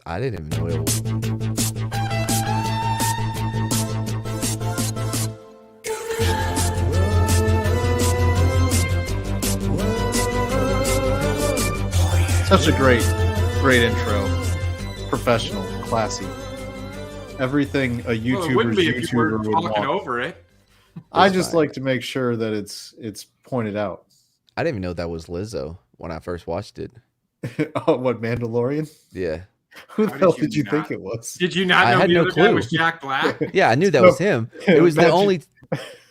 I didn't even know it. Such a great intro. Professional, classy. Everything a Well, it YouTuber's wouldn't be if you YouTuber were would talking want. over it. I It's just fine. like to make sure that it's pointed out. I didn't even know that was Lizzo when I first watched it. Oh, what, Mandalorian? Yeah. Who the How hell did you did you think not? it was? Did you not I know had the no other guy clue. was Jack Black? Yeah, I knew that So, was him. It was the Matt- only.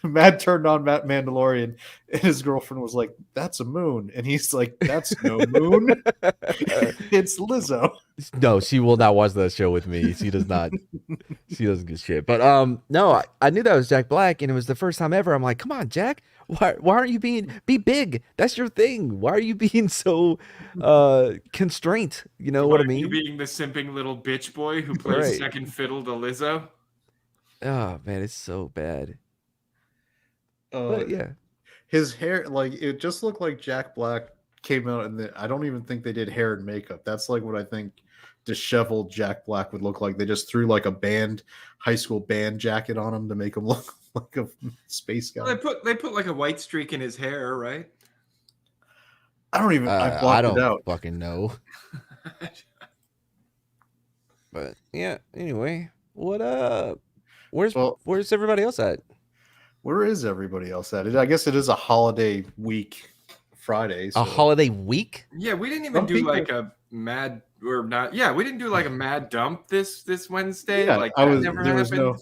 Matt turned on Matt Mandalorian, and his girlfriend was like, "That's a moon," and he's like, "That's no moon. It's Lizzo." No, she will not watch that show with me. She does not. She doesn't give shit. But no, I knew that was Jack Black, and it was the first time ever. I'm like, come on, Jack. Why aren't you be big? That's your thing. Why are you being so constrained? You know what I You mean? being the simping little bitch boy who plays Right. second fiddle to Lizzo. Oh man, it's so bad. Uh, But yeah, his hair, like, it just looked like Jack Black came out, and I don't even think they did hair and makeup. That's like what I think disheveled Jack Black would look like. They just threw like a high school band jacket on him to make him look like a space guy. Well, they put like a white streak in his hair, right? I don't even. I I blocked it don't out. fucking know. But yeah, anyway, what up? Where's everybody else at? Where is everybody else at? I guess it is a holiday week, Friday. So. A holiday week? Yeah, we didn't even Some do people- like a mad or not. Yeah, we didn't do like a mad dump this Wednesday. Yeah, like I that was. never There was happened. no.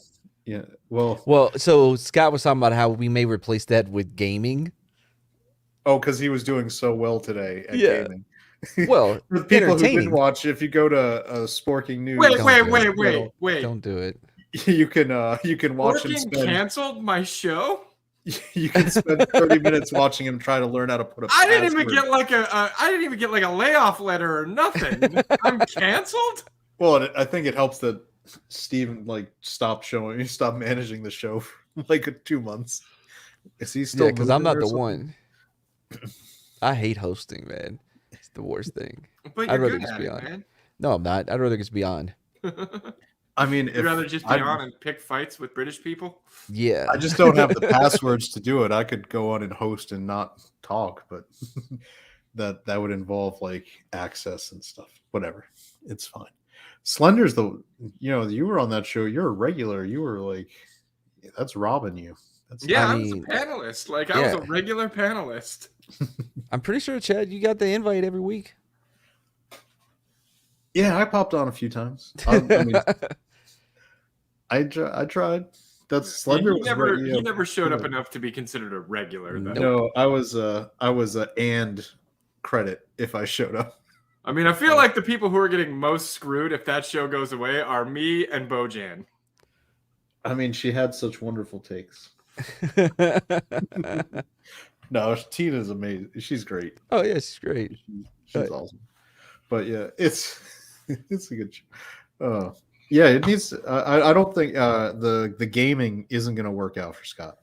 Yeah. Well. Well, so Scott was talking about how we may replace that with gaming. Oh, because he was doing so well today at Yeah. gaming. Well, For the people who didn't entertaining. watch, if you go to Sporking News, Wait, Don't wait, do wait, it. wait, wait. Don't do it. you can watch him Working spend. canceled my show. You can spend 30 minutes watching him try to learn how to put a. I didn't even password. get like a layoff letter or nothing. I'm canceled. Well, I think it helps that Steven stopped managing the show for like 2 months. Is he still? Yeah, because I'm moving not or the something? one. I hate hosting, man. It's the worst thing. But I'd you're rather good just at be it, on. man. No, I'm not. I'd rather just be on. I mean, You'd rather just be I- on and pick fights with British people. Yeah. I just don't have the passwords to do it. I could go on and host and not talk, but that would involve like access and stuff. Whatever, it's fine. Slender's you were on that show. You're a regular. You were like, that's robbing you. That's Yeah, I I was a mean, panelist. Like I was a yeah. regular panelist. I'm pretty sure, Chad, you got the invite every week. yeah. I popped on a few times. I mean, I tried. That's Slender. He was never right, he never showed up yeah. enough to be considered a regular. Though. No, I was a and credit if I showed up. I mean, I feel like the people who are getting most screwed if that show goes away are me and Bojan. I mean, she had such wonderful takes. No, Tina's amazing. She's great. Oh yeah, she's great. She's awesome. But yeah, it's a good show. Yeah, it needs. I don't think the gaming isn't going to work out for Scott.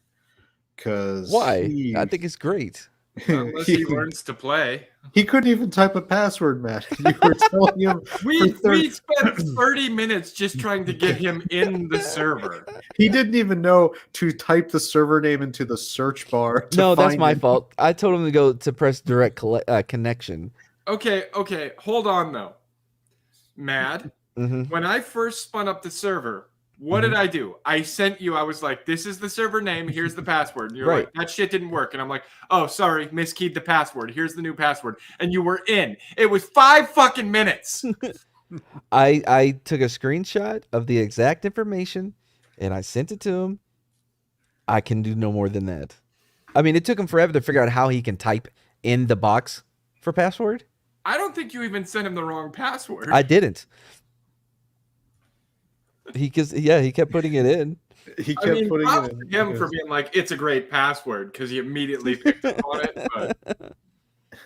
Because Why? I think it's great. Unless he learns to play. he couldn't even type a password, Matt. You were telling him We for spent 30 minutes just trying to get him in the server. he didn't even know to type the server name into the search bar. No, that's find my it. fault. I told him to go to press direct connection. Okay, hold on though. Mad. Mm-hmm. When I first spun up the server, what did I do? I sent you, I was like, this is the server name, here's the password. And you're Right. like, that shit didn't work. And I'm like, oh, sorry, miskeyed the password. Here's the new password. And you were in. It was 5 fucking minutes. I took a screenshot of the exact information and I sent it to him. I can do no more than that. I mean, it took him forever to figure out how he can type in the box for password. I don't think you even sent him the wrong password. I didn't. He kept putting it in. He I kept mean, putting props it in. to him for being like, it's a great password because he immediately picked up on it.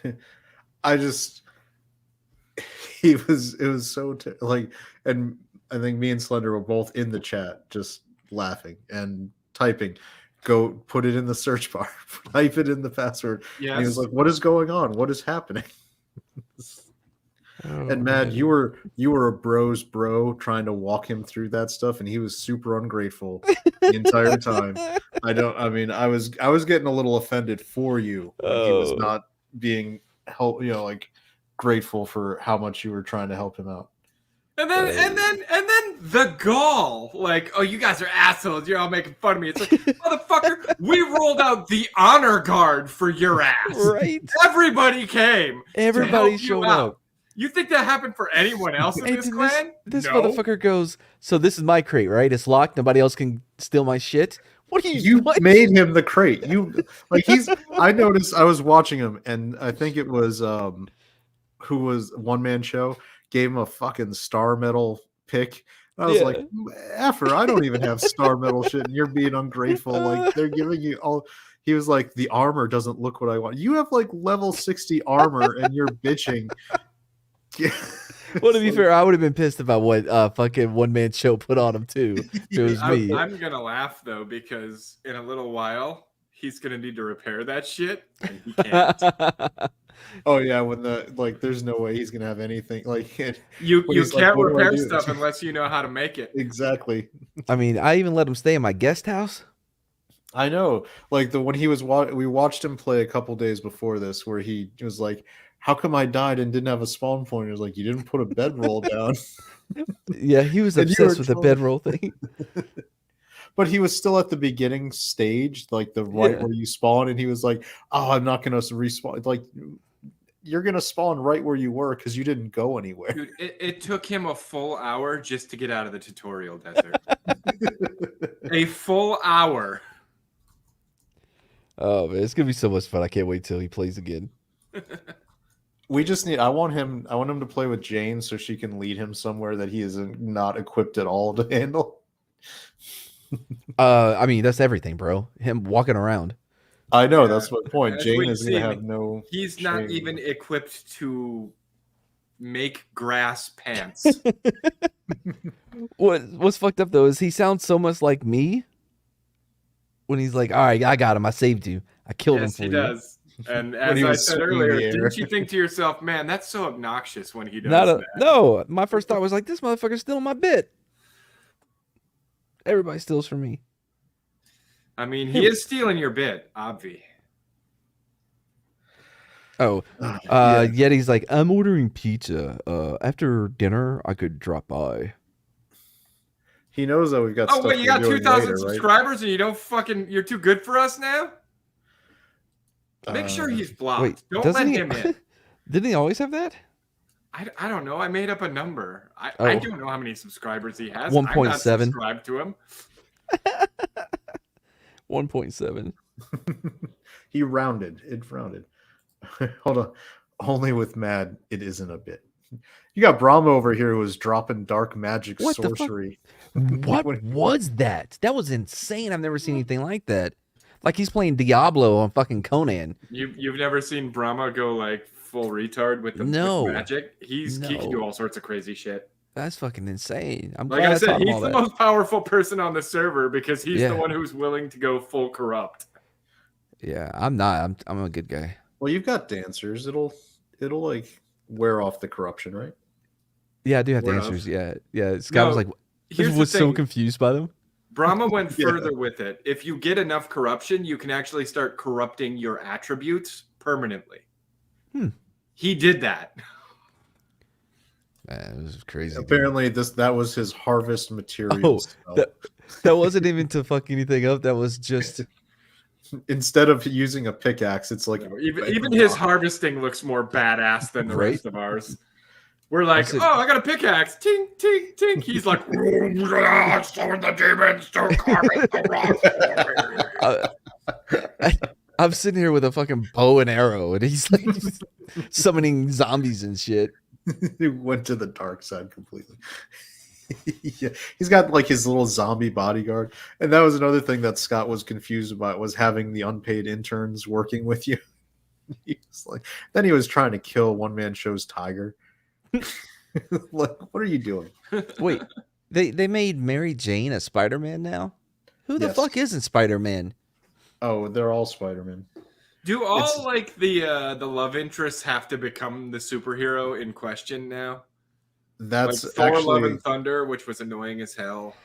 But I just it was so and I think me and Slender were both in the chat just laughing and typing. Go put it in the search bar. Type it in the password. And he was yes, like, "What is going on? What is happening?" Oh, And Mad, man. you were a bro's bro trying to walk him through that stuff, and he was super ungrateful the entire time. I was getting a little offended for you when he was Oh. not being like grateful for how much you were trying to help him out. And then the gall, like, oh, you guys are assholes. You're all making fun of me. It's like, motherfucker, we rolled out the honor guard for your ass. Right? Everybody came. Everybody to help showed you out. up. You think that happened for anyone else in And this then clan? this No. motherfucker goes, so this is my crate, right? It's locked. Nobody else can steal my shit. What are You what? made him the crate. I noticed I was watching him, and I think it was who was One Man Show gave him a fucking star medal pick. And I was like, effer, I don't even have star medal shit, and you're being ungrateful. Like they're giving you all. He was like, the armor doesn't look what I want. You have like level 60 armor, and you're bitching. Well, to be fair, I would have been pissed about what fucking One Man Show put on him too. If it was me. I'm gonna laugh though, because in a little while he's gonna need to repair that shit, and he can't. Oh yeah, when there's no way he's gonna have anything like You he's like, can't "What do I repair do?" stuff unless you know how to make it. Exactly. I mean, I even let him stay in my guest house. I know. Like when he was we watched him play a couple days before this, where he was like, "How come I died and didn't have a spawn point?" He was like, "You didn't put a bedroll down." Yeah, he was And you obsessed were with the trolling. bedroll thing. But he was still at the beginning stage, like the right where you spawn, and he was like, "Oh, I'm not gonna respawn." Like you're gonna spawn right where you were because you didn't go anywhere. Dude, it took him a full hour just to get out of the tutorial desert. A full hour. Oh man, it's gonna be so much fun. I can't wait till he plays again. We just need. I want him to play with Jane so she can lead him somewhere that he is not equipped at all to handle. I mean, that's everything, bro. Him walking around. I know, Yeah. that's my point. As Jane we've is going to seen, have no. He's not shame. even equipped to make grass pants. What's fucked up though is he sounds so much like me when he's like, "All right, I got him. I saved you. I killed him Yes, for he you." does. And When as he I was said swinging earlier, the air. didn't you think to yourself, man, that's so obnoxious when he does that? No. My first thought was like, this motherfucker's stealing my bit. Everybody steals from me. I mean, he is stealing your bit, Obvi. Oh, Yeah. Yeti's like, I'm ordering pizza. After dinner, I could drop by. He knows that we've got. Oh stuff wait, you we're got doing 2,000 later, right? subscribers and you don't fucking, you're too good for us now? Make sure he's blocked. Wait, Don't doesn't let he? him in. Didn't he always have that? I don't know. I made up a number. I Oh. don't know how many subscribers he has. 1.7. I'm not subscribed to him. 1.7. He rounded. It rounded. Hold on. Only with Mad, it isn't a bit. You got Brahma over here who was dropping dark magic What the fuck? sorcery. What was that? That was insane. I've never seen anything like that. Like he's playing Diablo on fucking Conan. You've never seen Brahma go like full retard with the No. with magic? He can do No. all sorts of crazy shit. That's fucking insane. I'm Like glad I I said, taught him he's all the that. most powerful person on the server because he's Yeah. the one who's willing to go full corrupt. Yeah, I'm not. I'm a good guy. Well, you've got dancers. It'll like wear off the corruption, right? Yeah, I do have the Word of. answers. Yeah. Scott was No, like, Here's the was so thing. confused by them. Brahma went Yeah. further with it. If you get enough corruption, you can actually start corrupting your attributes permanently. He did that. Man, it was crazy. dude. Apparently, that was his harvest material. That wasn't even to fuck anything up. That was just Instead of using a pickaxe, it's like Even his harvesting looks more badass than the Right? rest of ours. We're like, said- oh, I got a pickaxe. Tink, tink, tink. He's like, summon the demons to harvest the rock. I'm sitting here with a fucking bow and arrow, and he's like summoning zombies and shit. He went to the dark side completely. Yeah, he's got like his little zombie bodyguard, and that was another thing that Scott was confused about, was having the unpaid interns working with you. He was like, then he was trying to kill One Man Show's tiger. Like, what are you doing? Wait, they made Mary Jane a Spider-Man now? Who the Yes. fuck isn't Spider-Man? Oh, they're all Spider-Man. Do all It's- like the love interests have to become the superhero in question now? Like That's Thor: Love actually and Thunder, which was annoying as hell.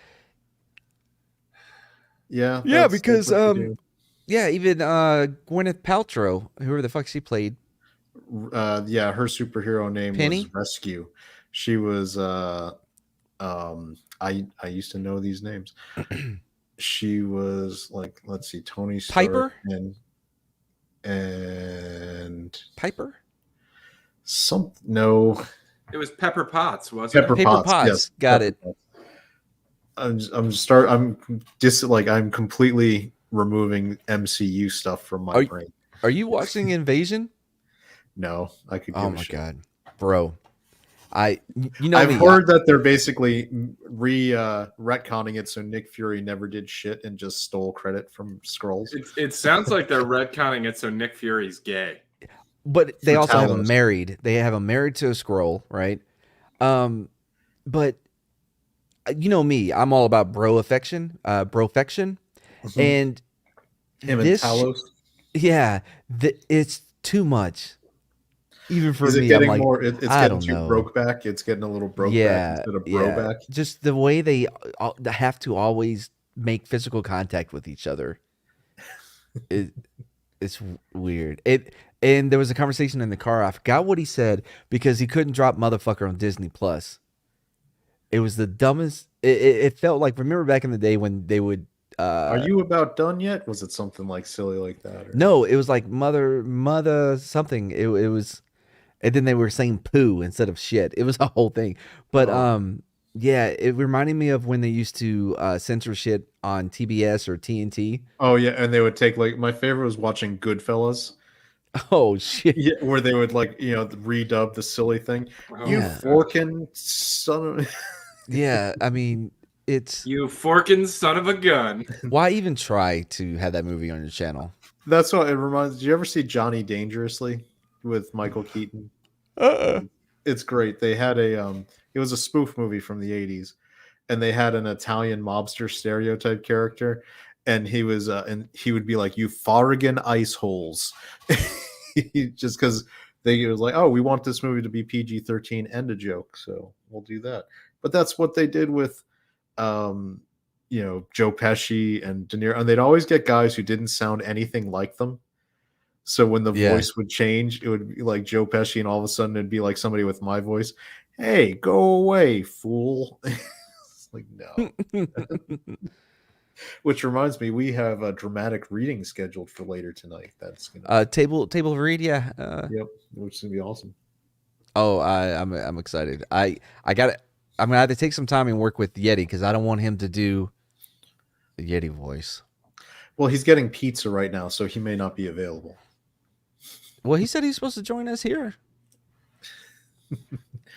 yeah. Yeah, That's because what they do. yeah, even Gwyneth Paltrow, whoever the fuck she played, Yeah, her superhero name Penny? was Rescue. She was I used to know these names. She was like, let's see, Tony Stark Piper? and Piper? some no It was Pepper Potts, wasn't Pepper it? Paper Potts. Potts. Yes, Got Pepper it. Potts. I'm completely removing MCU stuff from my Are, brain. are you watching Invasion? No, I could Oh give a my shit. god, bro! You know I've me. heard that they're basically retconning it so Nick Fury never did shit and just stole credit from Skrulls. It sounds like they're retconning it so Nick Fury's gay. But they For also have him Talos. married. They have him married to a scroll, right? But you know me. I'm all about brofection, and Him and this, Talos. yeah, it's too much. Even for Is it me, I'm getting like, more? It's I getting don't too know. broke back. It's getting a little broke back Yeah, instead of yeah. bro back. Just the way they have to always make physical contact with each other. It's weird. And there was a conversation in the car. I forgot what he said because he couldn't drop motherfucker on Disney Plus. It was the dumbest. It felt like, remember back in the day when they would. Are you about done yet? Was it something like silly like that? Or? No, it was like mother something. It was, and then they were saying poo instead of shit. It was a whole thing. But Oh. yeah, it reminded me of when they used to censor shit on TBS or TNT. Oh yeah, and they would take like my favorite was watching Goodfellas. Oh shit. Yeah, where they would like redub the silly thing. Oh, You Yeah. forking son of. Yeah, I mean, it's You forking son of a gun. why even try to have that movie on your channel? That's what it reminds. Did you ever see Johnny Dangerously with Michael Keaton? It's great. They had it was a spoof movie from the 80s, and they had an Italian mobster stereotype character, and he would be like, "You Farragon ice holes," just because they was like, "Oh, we want this movie to be PG-13 and a joke, so we'll do that." But that's what they did with Joe Pesci and De Niro, and they'd always get guys who didn't sound anything like them. So when the Yeah. voice would change, it would be like Joe Pesci, and all of a sudden it'd be like somebody with my voice. Hey, go away, fool! It's like no. Which reminds me, we have a dramatic reading scheduled for later tonight. That's gonna table of read, yeah. yep, which is gonna be awesome. Oh, I'm excited. I'm gonna have to take some time and work with Yeti because I don't want him to do the Yeti voice. Well, he's getting pizza right now, so he may not be available. Well, he said he's supposed to join us here.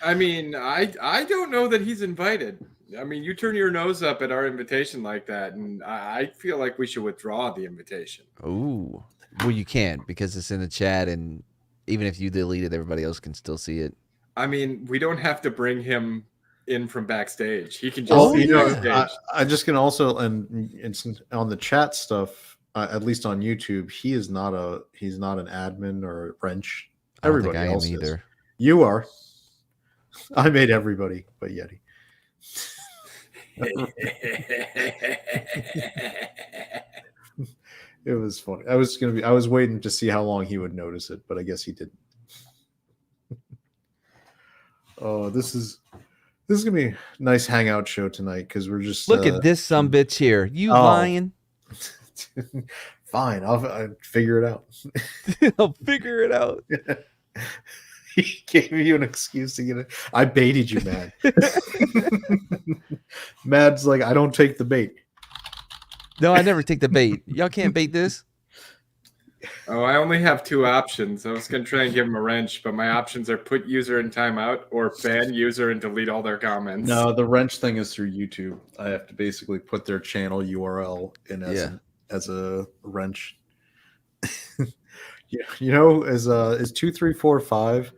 I mean, I don't know that he's invited. I mean, you turn your nose up at our invitation like that, and I feel like we should withdraw the invitation. Ooh. Well, you can't because it's in the chat, and even if you delete it, everybody else can still see it. I mean, we don't have to bring him in from backstage. He can just Oh, see yeah. backstage. I just can also, and it's on the chat stuff, at least on YouTube, he's not an admin or a wrench. I don't think Everybody I am else is. either. You are. I made everybody but Yeti. It was funny. I was waiting to see how long he would notice it, but I guess he didn't. Oh, this is gonna be a nice hangout show tonight because we're just Look at this sumbitch here. You Oh. lying? Fine, I'll figure it out. I'll figure it out. He gave you an excuse to get it. I baited you, Mad. Mad's like, I don't take the bait. No, I never take the bait. Y'all can't bait this. Oh, I only have two options. I was going to try and give him a wrench, but my options are put user in timeout or ban user and delete all their comments. No, the wrench thing is through YouTube. I have to basically put their channel URL in as a wrench. Is 2345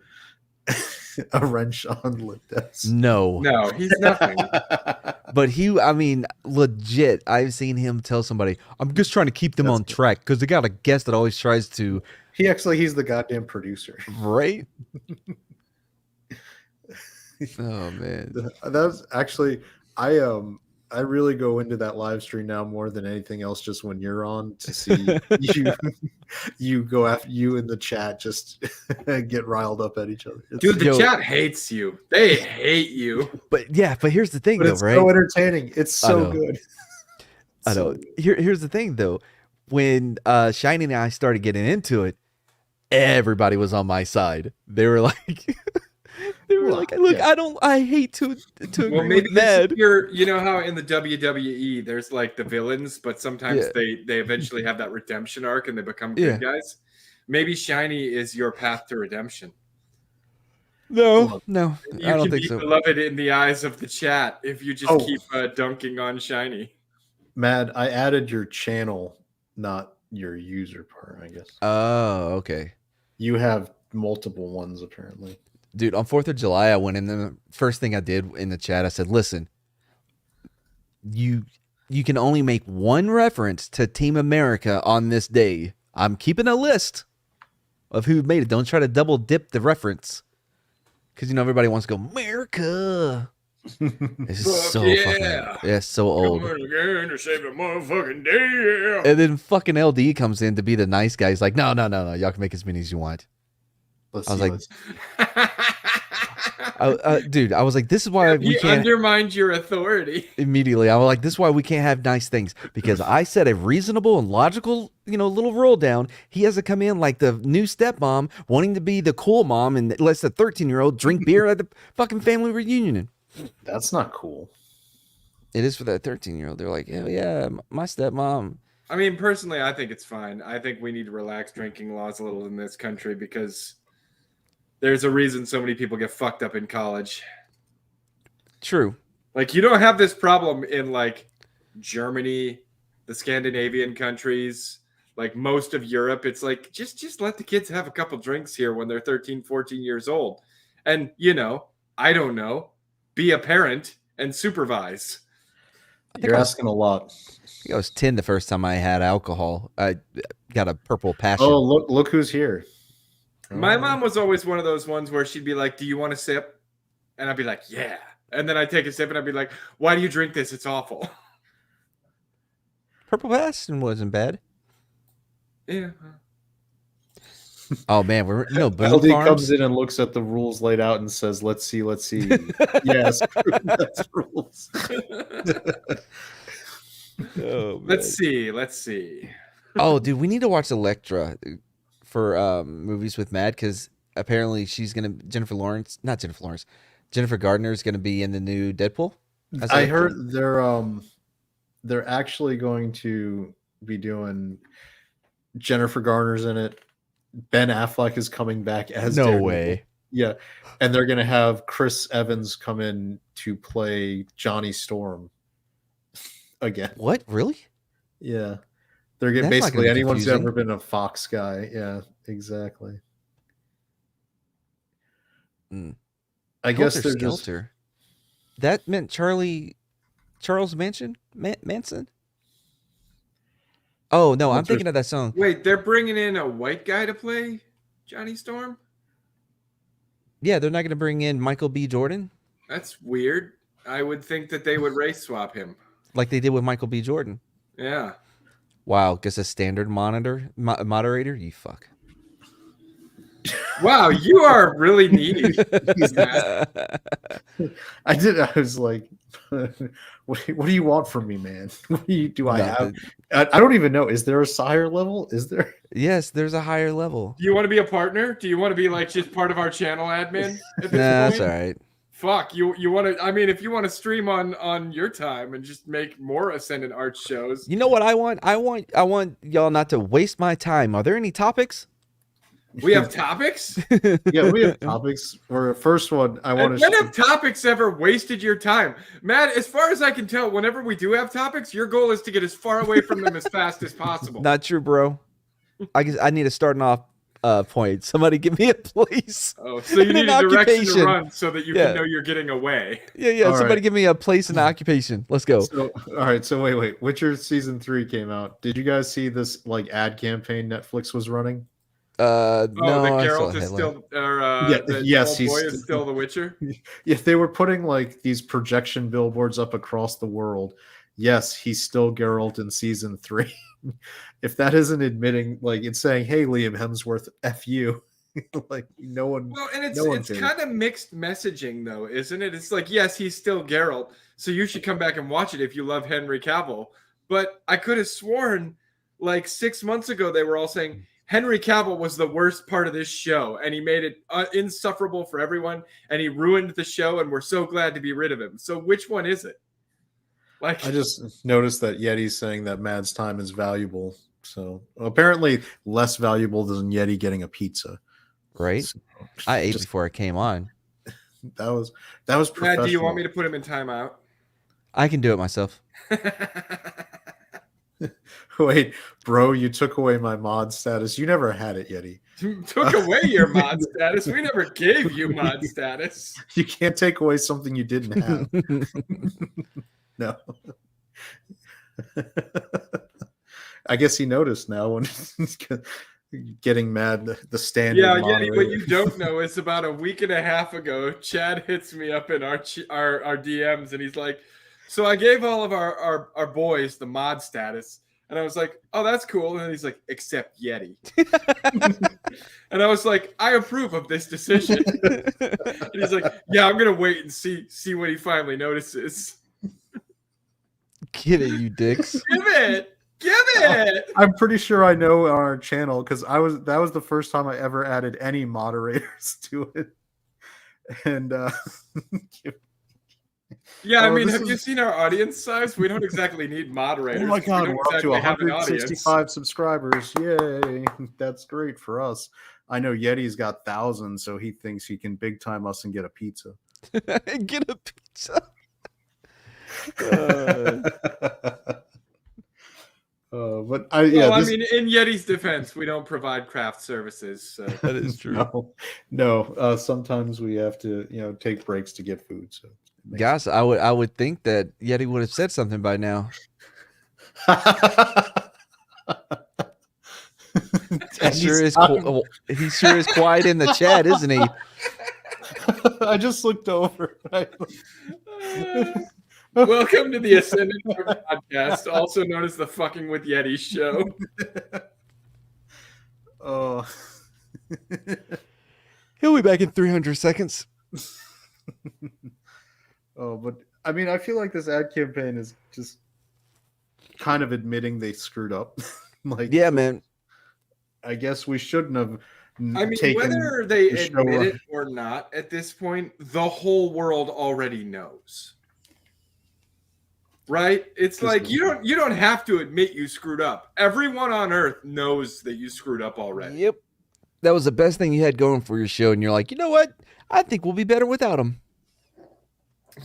a wrench on lip desk? No. No, he's nothing. But I mean, legit, I've seen him tell somebody, I'm just trying to keep them That's on good. track because they got a guest that always tries to, He's the goddamn producer. right? Oh, man. That's actually I really go into that live stream now more than anything else, just when you're on to see you go after you in the chat, just get riled up at each other. Dude, the Yo. chat hates you. They hate you. But here's the thing, But though, it's right? so entertaining. It's so know. good. I know. Here's the thing, though. When Shiny and I started getting into it, everybody was on my side. They were like, look, yeah. I hate to Well, agree maybe with Ned. you know how in the WWE there's like the villains, but sometimes they eventually have that redemption arc and they become good guys. Maybe Shiny is your path to redemption. No, I don't think so. You can be beloved in the eyes of the chat if you just keep dunking on Shiny. Mad, I added your channel, not your user part, I guess. Oh, okay. You have multiple ones, apparently. Dude, on 4th of July, I went in, and the first thing I did in the chat, I said, listen, you can only make one reference to Team America on this day. I'm keeping a list of who made it. Don't try to double dip the reference. Because, everybody wants to go, America. This is so fucking, so old. Again to save the motherfucking day. And then fucking LD comes in to be the nice guy. He's like, no. Y'all can make as many as you want. Dude, I was like, this is why we can't undermine your authority. Immediately, I was like, this is why we can't have nice things, because I set a reasonable and logical, little rule down. He has to come in like the new stepmom, wanting to be the cool mom, and lets the 13-year-old drink beer at the fucking family reunion. That's not cool. It is for that 13-year-old. They're like, hell yeah, my stepmom. I mean, personally, I think it's fine. I think we need to relax drinking laws a little in this country because there's a reason so many people get fucked up in college. True. Like, you don't have this problem in, like, Germany, the Scandinavian countries, like most of Europe. It's like, just let the kids have a couple drinks here when they're 13, 14 years old. And, I don't know, be a parent and supervise. You're asking a lot. I think I was 10 the first time I had alcohol. I got a purple passion. Oh, look who's here. My mom was always one of those ones where she'd be like, do you want a sip? And I'd be like, yeah. And then I'd take a sip and I'd be like, why do you drink this? It's awful. Purple passion wasn't bad. Yeah. Oh man, we're Boone LD Farms comes in and looks at the rules laid out and says, let's see. Yes, that's rules. Oh, let's see. Oh, dude, we need to watch Elektra for movies with Mad, because apparently she's gonna Jennifer Gardner is gonna be in the new Deadpool. I heard they're actually going to be doing Jennifer Garner's in it. Ben Affleck is coming back as no Daredevil. way. Yeah, and they're gonna have Chris Evans come in to play Johnny Storm again. What? Really? Yeah, they're getting basically anyone who's ever been a Fox guy. Yeah, exactly. I guess they're Skelter. Just that meant Charles Manson. Oh no, I'm thinking of that song. Wait, they're bringing in a white guy to play Johnny Storm? Yeah, they're not going to bring in Michael B. Jordan. That's weird. I would think that they would race swap him, like they did with Michael B. Jordan. Yeah. Wow, just a standard moderator. You fuck. Wow, you are really needy. I was like, what do you want from me, man? What do I have? I don't even know. Is there a higher level? Is there? Yes, there's a higher level. Do you want to be a partner? Do you want to be like just part of our channel admin? Nah, that's all right. Fuck, you want to, I mean, if you want to stream on your time and just make more Ascendant Arts shows. You know what I want? I want y'all not to waste my time. Are there any topics? We have topics? Yeah, we have topics. For the first one, I want to. When have topics ever wasted your time? Matt, as far as I can tell, whenever we do have topics, your goal is to get as far away from them as fast as possible. Not true, bro. I need to start off point. Somebody give me a place. Oh, so you and need an a direction to occupation. run so that you Yeah. can know you're getting away. Yeah. All Somebody right. give me a place and occupation. Let's go. So, all right. So wait. Witcher season 3 came out. Did you guys see this like ad campaign Netflix was running? No, That I saw Geralt a is headline. still, or Yeah, the yes, old boy he's is still the Witcher. If they were putting like these projection billboards up across the world, yes, he's still Geralt in season 3. If that isn't admitting, like it's saying, "Hey, Liam Hemsworth, f you," like no one. Well, and no one it's cares. kind of mixed messaging though, isn't it? It's like, yes, he's still Geralt, so you should come back and watch it if you love Henry Cavill. But I could have sworn, like 6 months ago, they were all saying Henry Cavill was the worst part of this show, and he made it insufferable for everyone, and he ruined the show, and we're so glad to be rid of him. So which one is it? Like, I just noticed that Yeti's saying that Mad's time is valuable. So apparently less valuable than Yeti getting a pizza. Right? So, I ate just- before I came on. That was professional. Matt, do you want me to put him in timeout? I can do it myself. Wait, bro, you took away my mod status. You never had it, Yeti. Took away your mod status. We never gave you mod status. You can't take away something you didn't have. No. I guess he noticed now when he's getting mad. The standard. Yeah, Yeti, moderator. what you don't know is about a week and a half ago, Chad hits me up in our DMs, and he's like, "So I gave all of our boys the mod status," and I was like, "Oh, that's cool." And he's like, "Except Yeti," and I was like, "I approve of this decision." And he's like, "Yeah, I'm gonna wait and see when he finally notices." Get it, you dicks. Give it. I'm pretty sure I know on our channel because that was the first time I ever added any moderators to it. And Yeah, I Oh, mean, this have you is- seen our audience size? We don't exactly need moderators. oh my We god, don't we're up to exactly have an audience. 165 subscribers. Yay. That's great for us. I know Yeti's got thousands, so he thinks he can big time us and get a pizza. Get a pizza. But Well, I mean, in Yeti's defense, we don't provide craft services. So. That is true. No. Sometimes we have to, take breaks to get food. So, it makes Gosh, I would think that Yeti would have said something by now. And He sure is quiet in the chat, isn't he? I just looked over. Welcome to the Ascendant Podcast, also known as the Fucking with Yeti show. Oh. He'll be back in 300 seconds. Oh, but I mean, I feel like this ad campaign is just kind of admitting they screwed up. Like, Yeah, man. I guess we shouldn't have. I mean, taken whether they the show admit on. it or not at this point, the whole world already knows. Right? It's like you don't have to admit you screwed up. Everyone on earth knows that you screwed up already. Yep. That was the best thing you had going for your show, and you're like, you know what? I think we'll be better without him.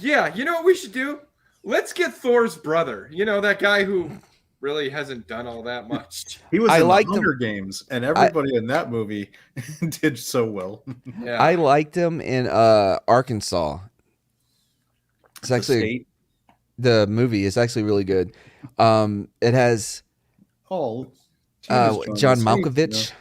Yeah, you know what we should do? Let's get Thor's brother. You know, that guy who really hasn't done all that much. He was I in liked the Hunger Games, and everybody in that movie did so well. Yeah. I liked him in Arkansas. It's The actually state. the movie is actually really good. It has Oh, John Malkovich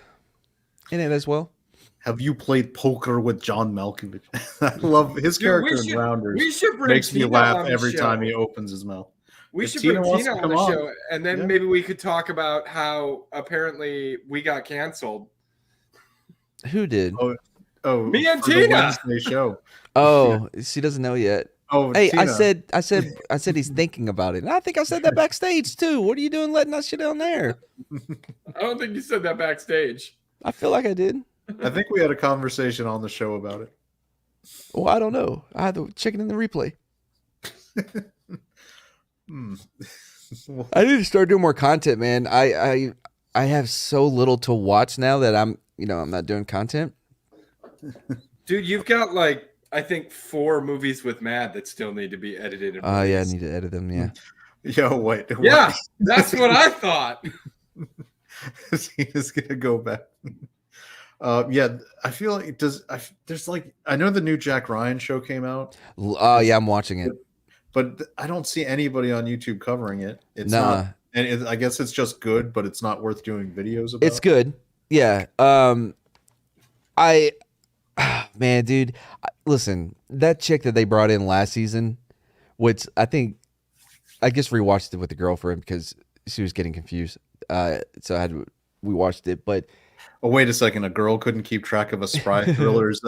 in it as well. Have you played poker with John Malkovich? I love his Dude, character in Rounders. We should bring Makes me Tina laugh on the every show. time he opens his mouth. We If should Tina bring wants Tina to on the come on, show, and then yeah. maybe we could talk about how apparently we got canceled. Who did? Oh, Me and for the Tina! Wednesday show. Oh, she doesn't know yet. Oh, Hey, Tina. I said he's thinking about it. And I think I said that backstage too. What are you doing letting us shit on there? I don't think you said that backstage. I feel like I did. I think we had a conversation on the show about it. Well, I don't know. I had to check it in the replay. Hmm. I need to start doing more content, man. I have so little to watch now that I'm not doing content. Dude, you've got like, I think 4 movies with Mad that still need to be edited. And Yeah, I released. need to edit them. Yeah. Yo, wait. Yeah, that's what I thought. He is gonna go back. Yeah, I feel like there's like I know the new Jack Ryan show came out, Oh yeah, I'm watching it. but I don't see anybody on YouTube covering it. It's not, Nah, and I guess it's just good, but it's not worth doing videos it's about. good. Yeah. I man, dude, listen, that chick that they brought in last season, which I just rewatched it with the girlfriend because she was getting confused. So we watched it, but Oh, wait a second, a girl couldn't keep track of a spy thriller's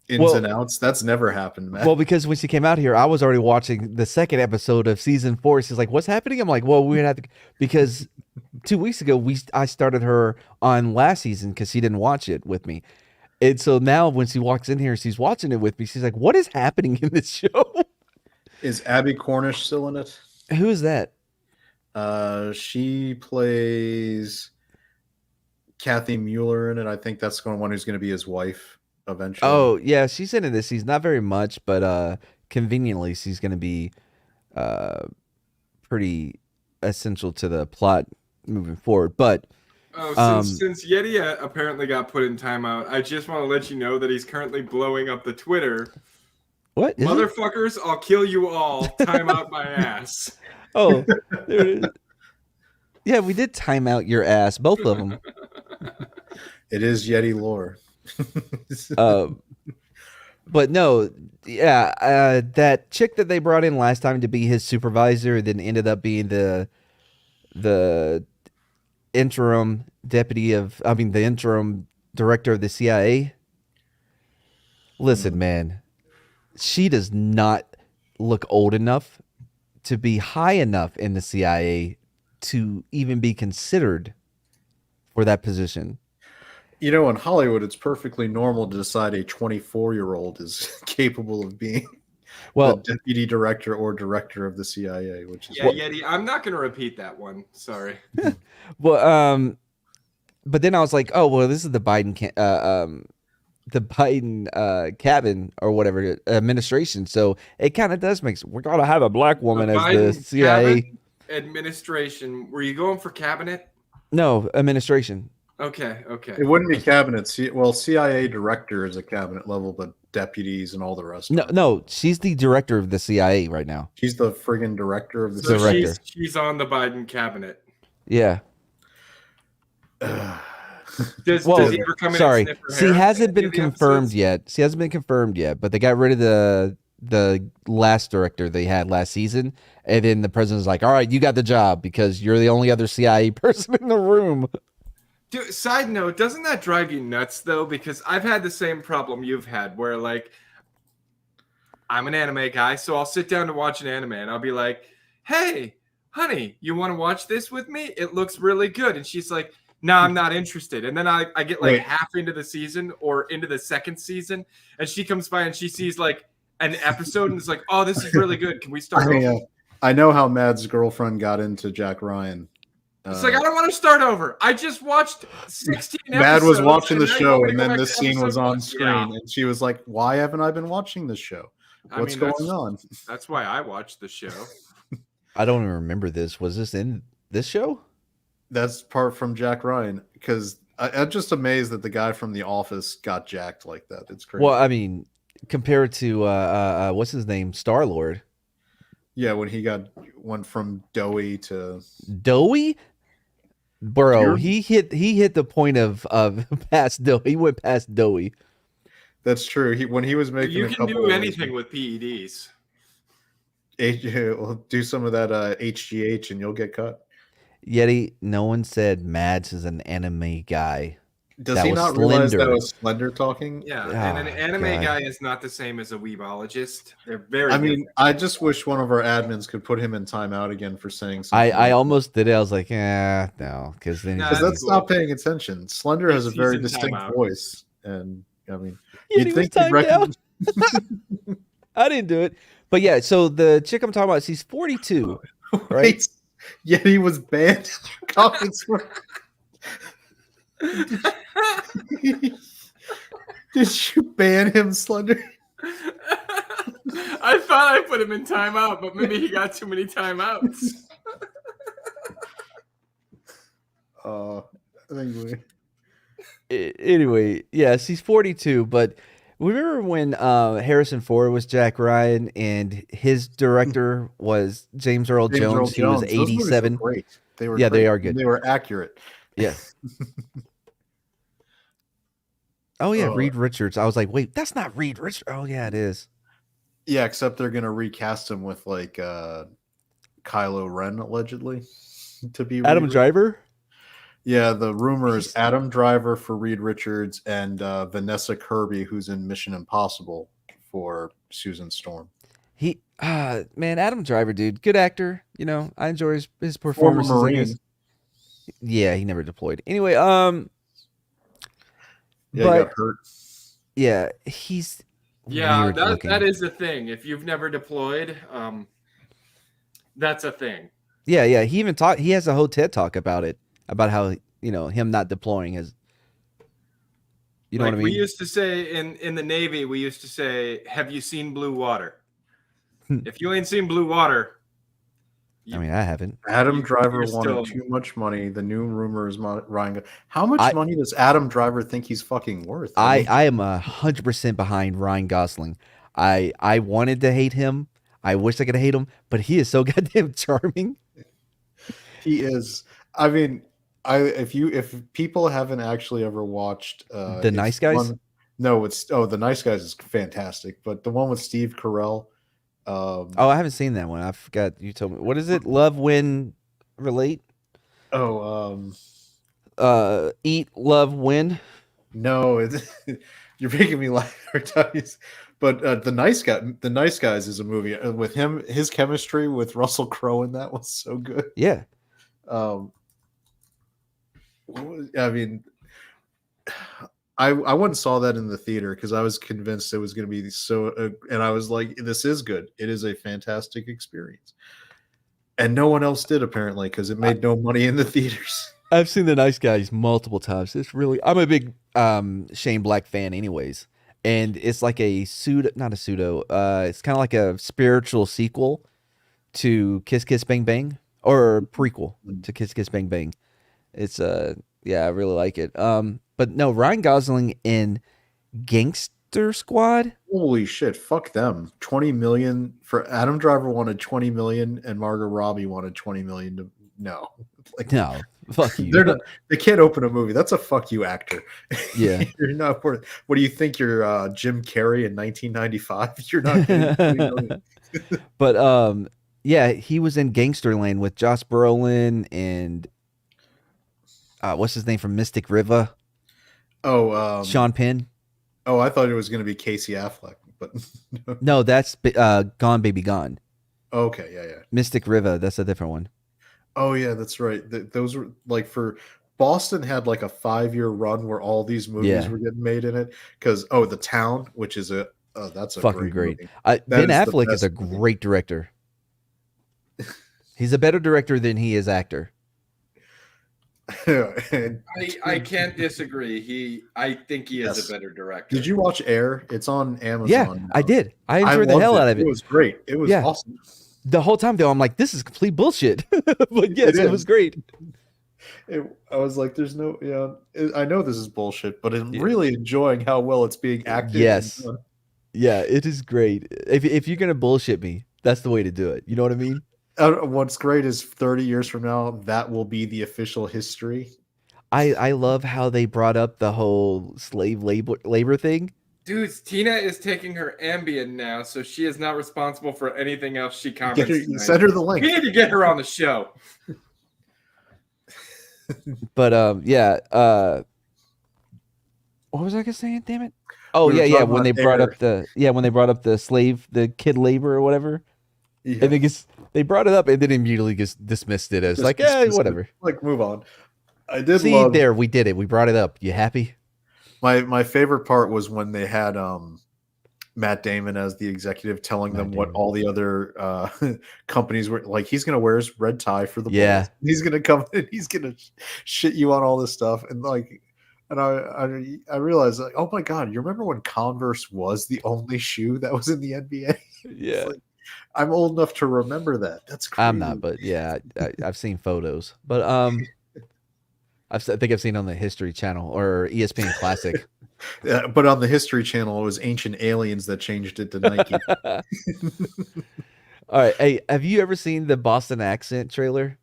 ins Well- and outs. That's never happened, man. well, because when she came out here, I was already watching the second episode of season 4. She's like, "What's happening?" I'm like, "Well, we're gonna have to," because 2 weeks ago I started her on last season because she didn't watch it with me, and so now when she walks in here, she's watching it with me. She's like, "What is happening in this show?" Is Abby Cornish still in it? Who is that? She plays Kathy Mueller in it. I think that's the one who's going to be his wife eventually. Oh yeah, she's in this. She's not very much, but conveniently, she's going to be pretty essential to the plot moving forward. But Oh, since Yeti apparently got put in timeout, I just want to let you know that he's currently blowing up the Twitter. what? Is it? Motherfuckers, I'll kill you all. Time out my ass. Oh, there it is. Yeah, we did time out your ass, both of them. It is Yeti lore. But no, yeah, that chick that they brought in last time to be his supervisor, then ended up being the interim the interim director of the CIA. Listen, man, she does not look old enough to be high enough in the CIA to even be considered for that position. You know, in Hollywood, it's perfectly normal to decide a 24-year-old is capable of being Well, the deputy director or director of the CIA, which is Yeah, Yeti, I'm not going to repeat that one. Sorry. well, but then I was like, oh well, this is the Biden cabin or whatever administration, so it kind of does make sense. We're gonna have a black woman as the Biden CIA. cabinet administration. Were you going for cabinet? No, administration. Okay. it wouldn't be cabinet. CIA director is a cabinet level, but deputies and all the rest. No, she's the director of the CIA right now. She's the friggin' director of the So Director. she's on the Biden cabinet. Yeah. Does Well, he ever come in sorry, and sniff her she hair hasn't in been any of the confirmed episodes? yet. She hasn't been confirmed yet, but they got rid of the last director they had last season, and then the president's like, "All right, you got the job because you're the only other CIA person in the room." Dude, side note, doesn't that drive you nuts though? Because I've had the same problem you've had where like I'm an anime guy, so I'll sit down to watch an anime and I'll be like, "Hey, honey, you want to watch this with me? It looks really good." And she's like, "No, I'm not interested." And then I get like Wait. half into the season or into the second season, and she comes by and she sees like an episode and is like, "Oh, this is really good. Can we start over?" I know how Mad's girlfriend got into Jack Ryan. It's like, I don't want to start over. I just watched 16 Mad episodes. was watching the now you show, want me and to go then back this to scene was episode on one? screen, Yeah. and she was like, "Why haven't I been watching this show? What's going on?" That's why I watched the show. I don't even remember this. Was this in this show? That's part from Jack Ryan, because I'm just amazed that the guy from The Office got jacked like that. It's crazy. Well, I mean, compared to what's his name, Star-Lord. Yeah, when he went from doughy to Doughy? Bro, You're- he hit the point of past doughy. He went past doughy. that's true. When he was making You a can couple do of anything with E PEDs. Well, do some of that HGH and you'll get cut. Yeti, no one said Mads is an anime guy. Does That he was not realize that Slender. was Slender talking? Yeah, Oh, and an anime God. guy is not the same as a weebologist. They're very I mean, different. I just wish one of our admins could put him in timeout again for saying something. I almost did it. I was like, no, because then Nah, he's Because gonna that's cool. not paying attention. Slender has a He's very in distinct timeout. voice, and I mean, Yeti you'd was think he'd timed recognize. out. I didn't do it. But yeah, so the chick I'm talking about, she's 42. Right. Wait, Yeti was banned. Comments were. Did you ban him, Slender? I thought I put him in timeout, but maybe he got too many timeouts. Anyway, yes, he's 42, but remember when Harrison Ford was Jack Ryan and his director was James Earl James Earl Jones, who was Jones. Those movies were 87? great. They were Yeah, they great. are And good. they were accurate. Yeah. Oh yeah, Oh, Reed Richards. I was like, wait, that's not Reed Richards. Oh yeah, it is. yeah, except they're gonna recast him with like Kylo Ren allegedly to be Reed Adam Richards. Driver. Yeah, the rumor is He's- Adam Driver for Reed Richards and Vanessa Kirby, who's in Mission Impossible for Susan Storm. Man, Adam Driver, dude, good actor. You know, I enjoy his Former performances. I Marine. guess. Yeah, he never deployed. Anyway, Yeah, he got but hurt. yeah, he's Yeah, weird looking. that is the thing. If you've never deployed, that's a thing. Yeah, yeah. He even talked. He has a whole TED talk about it, about how him not deploying is. You know Like what I we mean? used to say in the Navy, we used to say, "Have you seen blue water?" If you ain't seen blue water, I mean, I haven't. Adam Driver you're wanted still- too much money. The new rumor is Ryan. How much money does Adam Driver think he's fucking worth? I am 100% behind Ryan Gosling. I wanted to hate him. I wish I could hate him, but he is so goddamn charming. He is. I mean, if people haven't actually ever watched The it's Nice Guys? no, it's The Nice Guys is fantastic, but the one with Steve Carell. Oh, I haven't seen that one. I forgot you told me. What is it? Love, Win, Relate? Oh, Eat, Love, Win. no, you're making me laugh every time. But the Nice Guys is a movie with him. His chemistry with Russell Crowe in that was so good. Yeah. I mean, I went and saw that in the theater because I was convinced it was going to be so, and I was like, "This is good. It is a fantastic experience." And no one else did apparently because it made no money in the theaters. I've seen The Nice Guys multiple times. It's really, I'm a big Shane Black fan anyways. And it's like a pseudo, not a pseudo, it's kind of like a spiritual sequel to Kiss Kiss Bang Bang, or prequel to Kiss Kiss Bang Bang. It's yeah, I really like it. But no, Ryan Gosling in Gangster Squad. Holy shit! Fuck them. 20 million for Adam Driver wanted 20 million, and Margot Robbie wanted 20 million. No, like No, fuck you. they're not. They can't open a movie. That's a fuck you actor. Yeah. You're not worth. What do you think? You're Jim Carrey in 1995. You're not getting 20 million. But yeah, he was in Gangsterland with Josh Brolin and what's his name from Mystic River? Oh, Sean Penn. Oh, I thought it was going to be Casey Affleck, but No, that's Gone Baby Gone. okay, yeah. Mystic River, that's a different one. Oh yeah, that's right. Those were like for Boston had like a 5-year run where all these movies were getting made in it because The Town, which is that's a fucking great. movie. Ben is the Affleck is a best movie. great director. He's a better director than he is actor. And I can't disagree. I think he is Yes. a better director. did you watch Air? It's on Amazon. Yeah, now. I did. I enjoyed the loved hell it. out of it. It was great. It was Yeah. awesome. The whole time though, I'm like, this is complete bullshit. But yes, it was is. great. I was like, "There's no, I know this is bullshit, but I'm Yeah. really enjoying how well it's being acted." Yes. and done. Yeah, it is great. If you're gonna bullshit me, that's the way to do it. You know what I mean? What's great is 30 years from now, that will be the official history. I love how they brought up the whole slave labor thing. Dudes, Tina is taking her Ambien now, so she is not responsible for anything else she comments. tonight. Send her the link. We need to get her on the show. But yeah, what was I gonna say? Damn it! Oh We were yeah. talking When they about brought Air. up when they brought up the kid labor or whatever, Yeah. and they brought it up and then immediately just dismissed it as Just like, dismiss it. whatever. Like, move on. I did See, love there we did it. We brought it up. You happy? my favorite part was when they had Matt Damon as the executive telling them what all the other companies were like. He's gonna wear his red tie for the Yeah. Bulls. He's gonna come in. He's gonna shit you on all this stuff and like. And I realized like, oh my god, you remember when Converse was the only shoe that was in the NBA? Yeah. Like, I'm old enough to remember that. That's crazy. I'm not, but yeah, I've seen photos. But I think I've seen it on the History Channel or ESPN Classic. But on the History Channel, it was Ancient Aliens that changed it to Nike. All right. Hey, have you ever seen the Boston accent trailer?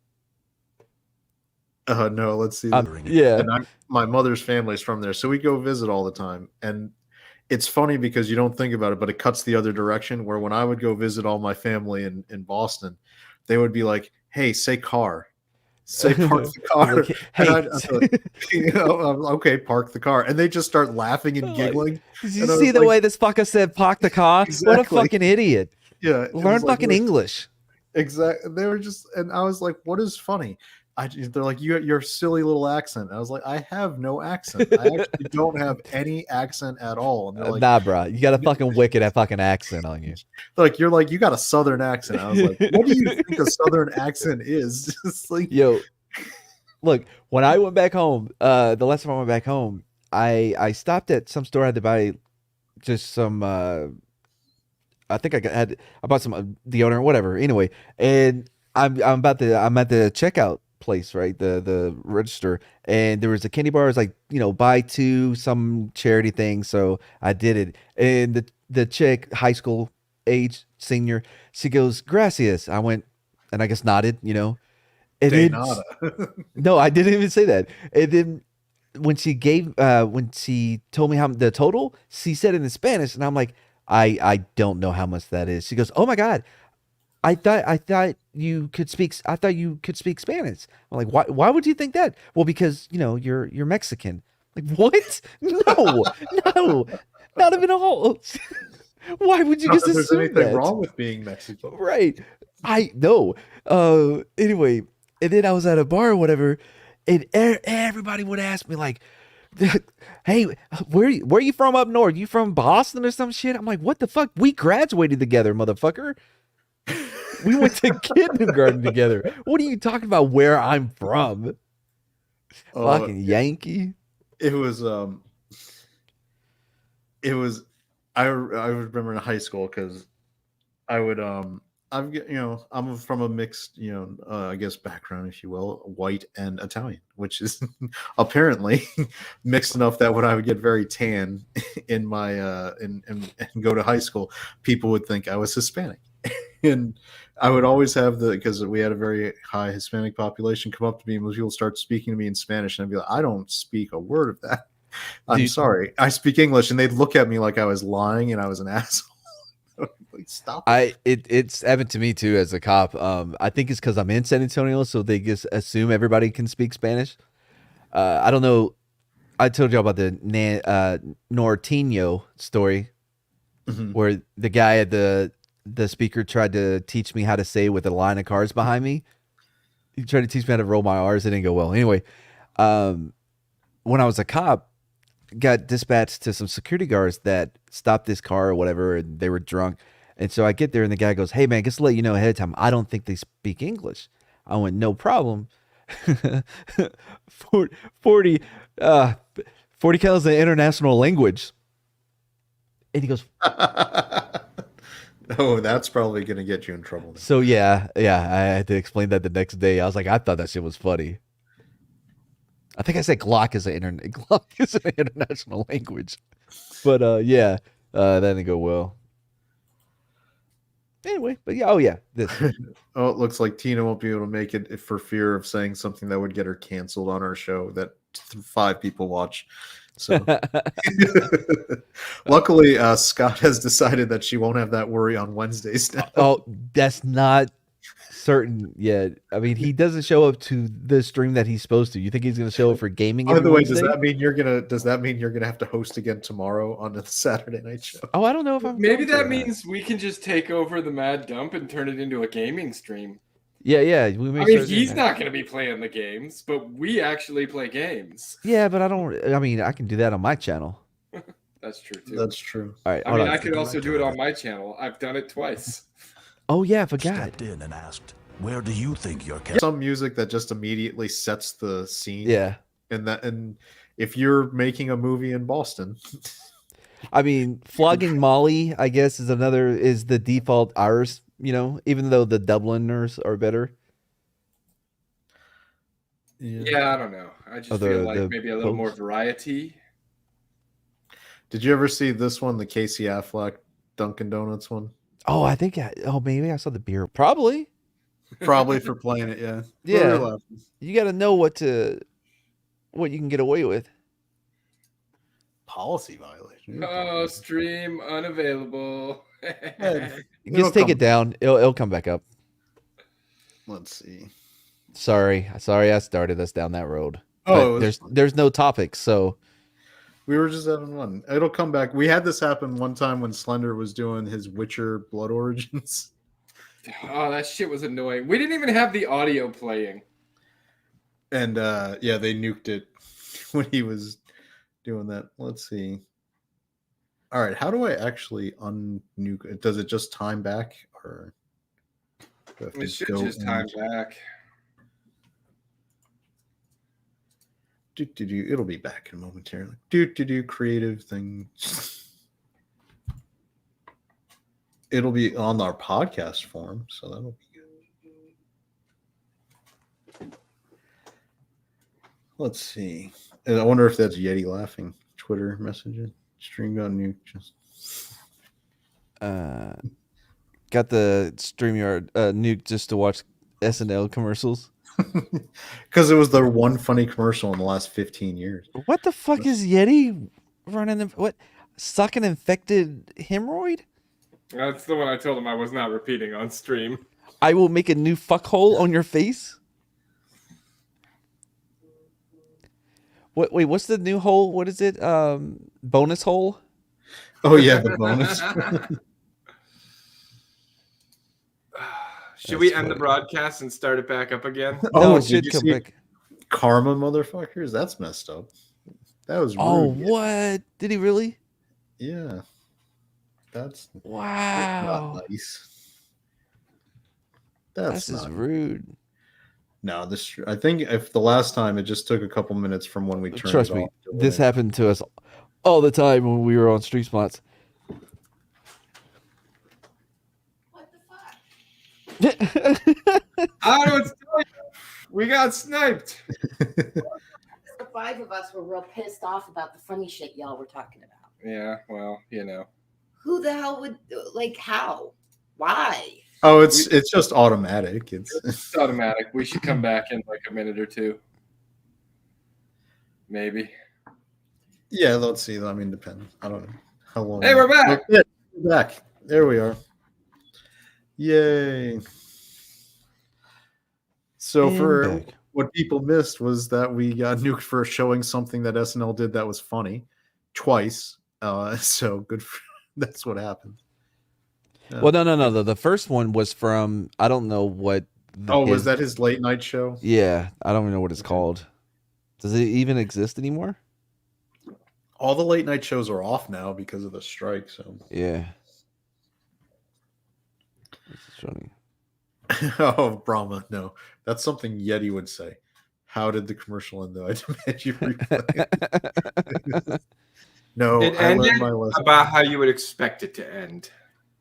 No, let's see. Yeah. And my mother's family is from there, so we go visit all the time. And it's funny because you don't think about it, but it cuts the other direction. Where when I would go visit all my family in Boston, they would be like, "Hey, say car, say park the car." Like, hey, and I'd like, okay, park the car, and they just start laughing and like, giggling. did you And I see was the like, way this fucker said park the car? What a Exactly. fucking idiot. Yeah, it Learn was like, fucking English. exactly. They were just, and I was like, "What is funny?" They're like, your silly little accent. I was like, I have no accent. I actually don't have any accent at all. And they're like, Nah, bro. You got a fucking wicked fucking accent on you. you're like, you got a Southern accent. I was like, what do you think a Southern accent is? Just like, Yo, look, when I went back home, the last time I went back home, I stopped at some store. I had to buy just some I think I bought some deodorant, whatever. Anyway, and I'm at the checkout place, right? The register, and there was a candy bar. It was like, buy two, some charity thing. So I did it, and the chick, high school age, senior, she goes, "Gracias." I went, and I guess nodded, and de then nada. no, I didn't even say that. And then when she told me how the total, she said it in Spanish, and I'm like, I don't know how much that is. She goes, "Oh my God, I thought you could speak Spanish." I'm like, why would you think that? Well, because you're Mexican. Like, what? No, no, not even a whole. Why would you Not just that there's assume anything that? wrong with being Mexican. Right. I know. Anyway, and then I was at a bar or whatever, and everybody would ask me like, "Hey, where are you from up north? You from Boston or some shit?" I'm like, "What the fuck? We graduated together, motherfucker. We went to kindergarten together. What are you talking about? Where I'm from? Fucking Yankee." It was I remember in high school because I would I'm from a mixed I guess background, if you will, white and Italian, which is apparently mixed enough that when I would get very tan in my and go to high school, people would think I was Hispanic. And I would always have because we had a very high Hispanic population, come up to me and people start speaking to me in Spanish, and I'd be like, I don't speak a word of that. I'm sorry. I speak English, and they'd look at me like I was lying and I was an asshole. Like, stop it. It's evident to me too as a cop. I think it's because I'm in San Antonio, so they just assume everybody can speak Spanish. I don't know. I told you about the Norteño story, where the guy at the speaker tried to teach me how to say with a line of cars behind me. He tried to teach me how to roll my R's. It didn't go well. Anyway, when I was a cop, got dispatched to some security guards that stopped this car or whatever, and they were drunk. And so I get there, and the guy goes, "Hey man, just to let you know ahead of time, I don't think they speak English." I went, "No problem." 40 cal is an international language. And he goes, Oh, that's probably going to get you in trouble. so yeah, I had to explain that the next day. I was like, I thought that shit was funny. I think I said Glock is an international language, but yeah, that didn't go well. Anyway, but yeah, this. Oh, it looks like Tina won't be able to make it for fear of saying something that would get her canceled on our show that 5 people watch. So luckily, Scott has decided that she won't have that worry on Wednesdays now. Oh, that's not certain yet. I mean, he doesn't show up to the stream that he's supposed to. You think he's going to show up for gaming? By the way, Wednesday? does that mean you're gonna have to host again tomorrow on the Saturday night show? Oh, I don't know if I'm. Maybe going to that or not. means we can just take over the Mad Dump and turn it into a gaming stream. Yeah. We may I mean, start doing he's that. not going to be playing the games, but we actually play games. Yeah, but I don't. I mean, I can do that on my channel. That's true too. That's true. All right. I hold mean, on. I could also do it on my channel. I've done it twice. Oh yeah, I forgot. Stepped in and asked, "Where do you think you're Some music that just immediately sets the scene. Yeah. And if you're making a movie in Boston, I mean, flogging Molly, I guess, is the default ours. Even though the Dubliners are better. Yeah, I don't know. I just feel like maybe a little more variety. Did you ever see this one, the Casey Affleck Dunkin' Donuts one? Oh, I think. Maybe I saw the beer. Probably. Probably for playing it, yeah. Yeah. You got to know what you can get away with. Policy violation. Oh, stream unavailable. Just take it down. It'll come back up. Let's see. Sorry, I started us down that road. Oh, but there's no topics, so we were just having fun. It'll come back. We had this happen one time when Slender was doing his Witcher Blood Origins. Oh, that shit was annoying. We didn't even have the audio playing. And yeah, they nuked it when he was doing that. Let's see. All right, how do I actually unnuke it? Does it just time back, or it should just time back? It'll be back in a momentarily. Creative thing. It'll be on our podcast form, so that'll be good. Let's see. I wonder if that's Yeti laughing. Twitter messaging. Stream got nuked. Got the StreamYard nuke just to watch SNL commercials. Because it was the one funny commercial in the last 15 years. What the fuck is Yeti running? What? Suck an infected hemorrhoid? That's the one I told him I was not repeating on stream. I will make a new fuckhole on your face. Wait, what's the new hole? What is it? Bonus hole? Oh yeah, the bonus. Should we end the broadcast and start it back up again? No, it should come back. Karma, motherfuckers. That's messed up. That was rude. Oh, what? Did he really? Yeah. That's wow. not nice. That's just rude. No, I think if the last time it just took a couple minutes from when we turned Trust it me, off. this happened to us all the time when we were on Street Spots. What the fuck? I don't tell you. We got sniped. The 5 of us were real pissed off about the funny shit y'all were talking about. Yeah, well, you know. Who the hell would, like, how? Why? Oh, it's just automatic. It's automatic. We should come back in like a minute or two. Maybe. Yeah, let's see. I mean, depends. I don't know how long. Hey, we're back. Yeah, we're back. There we are. Yay. So for what people missed was that we got nuked for showing something that SNL did that was funny twice. So good. That's what happened. Well, no. The first one was from, I don't know what. Was that his late night show? Yeah, I don't even know what it's called. Does it even exist anymore? All the late night shows are off now because of the strike. So yeah. This is funny. Oh, Brahma, no. That's something Yeti would say. How did the commercial end, though? I demand you replay it. No, it I ended learned my lesson. About how you would expect it to end.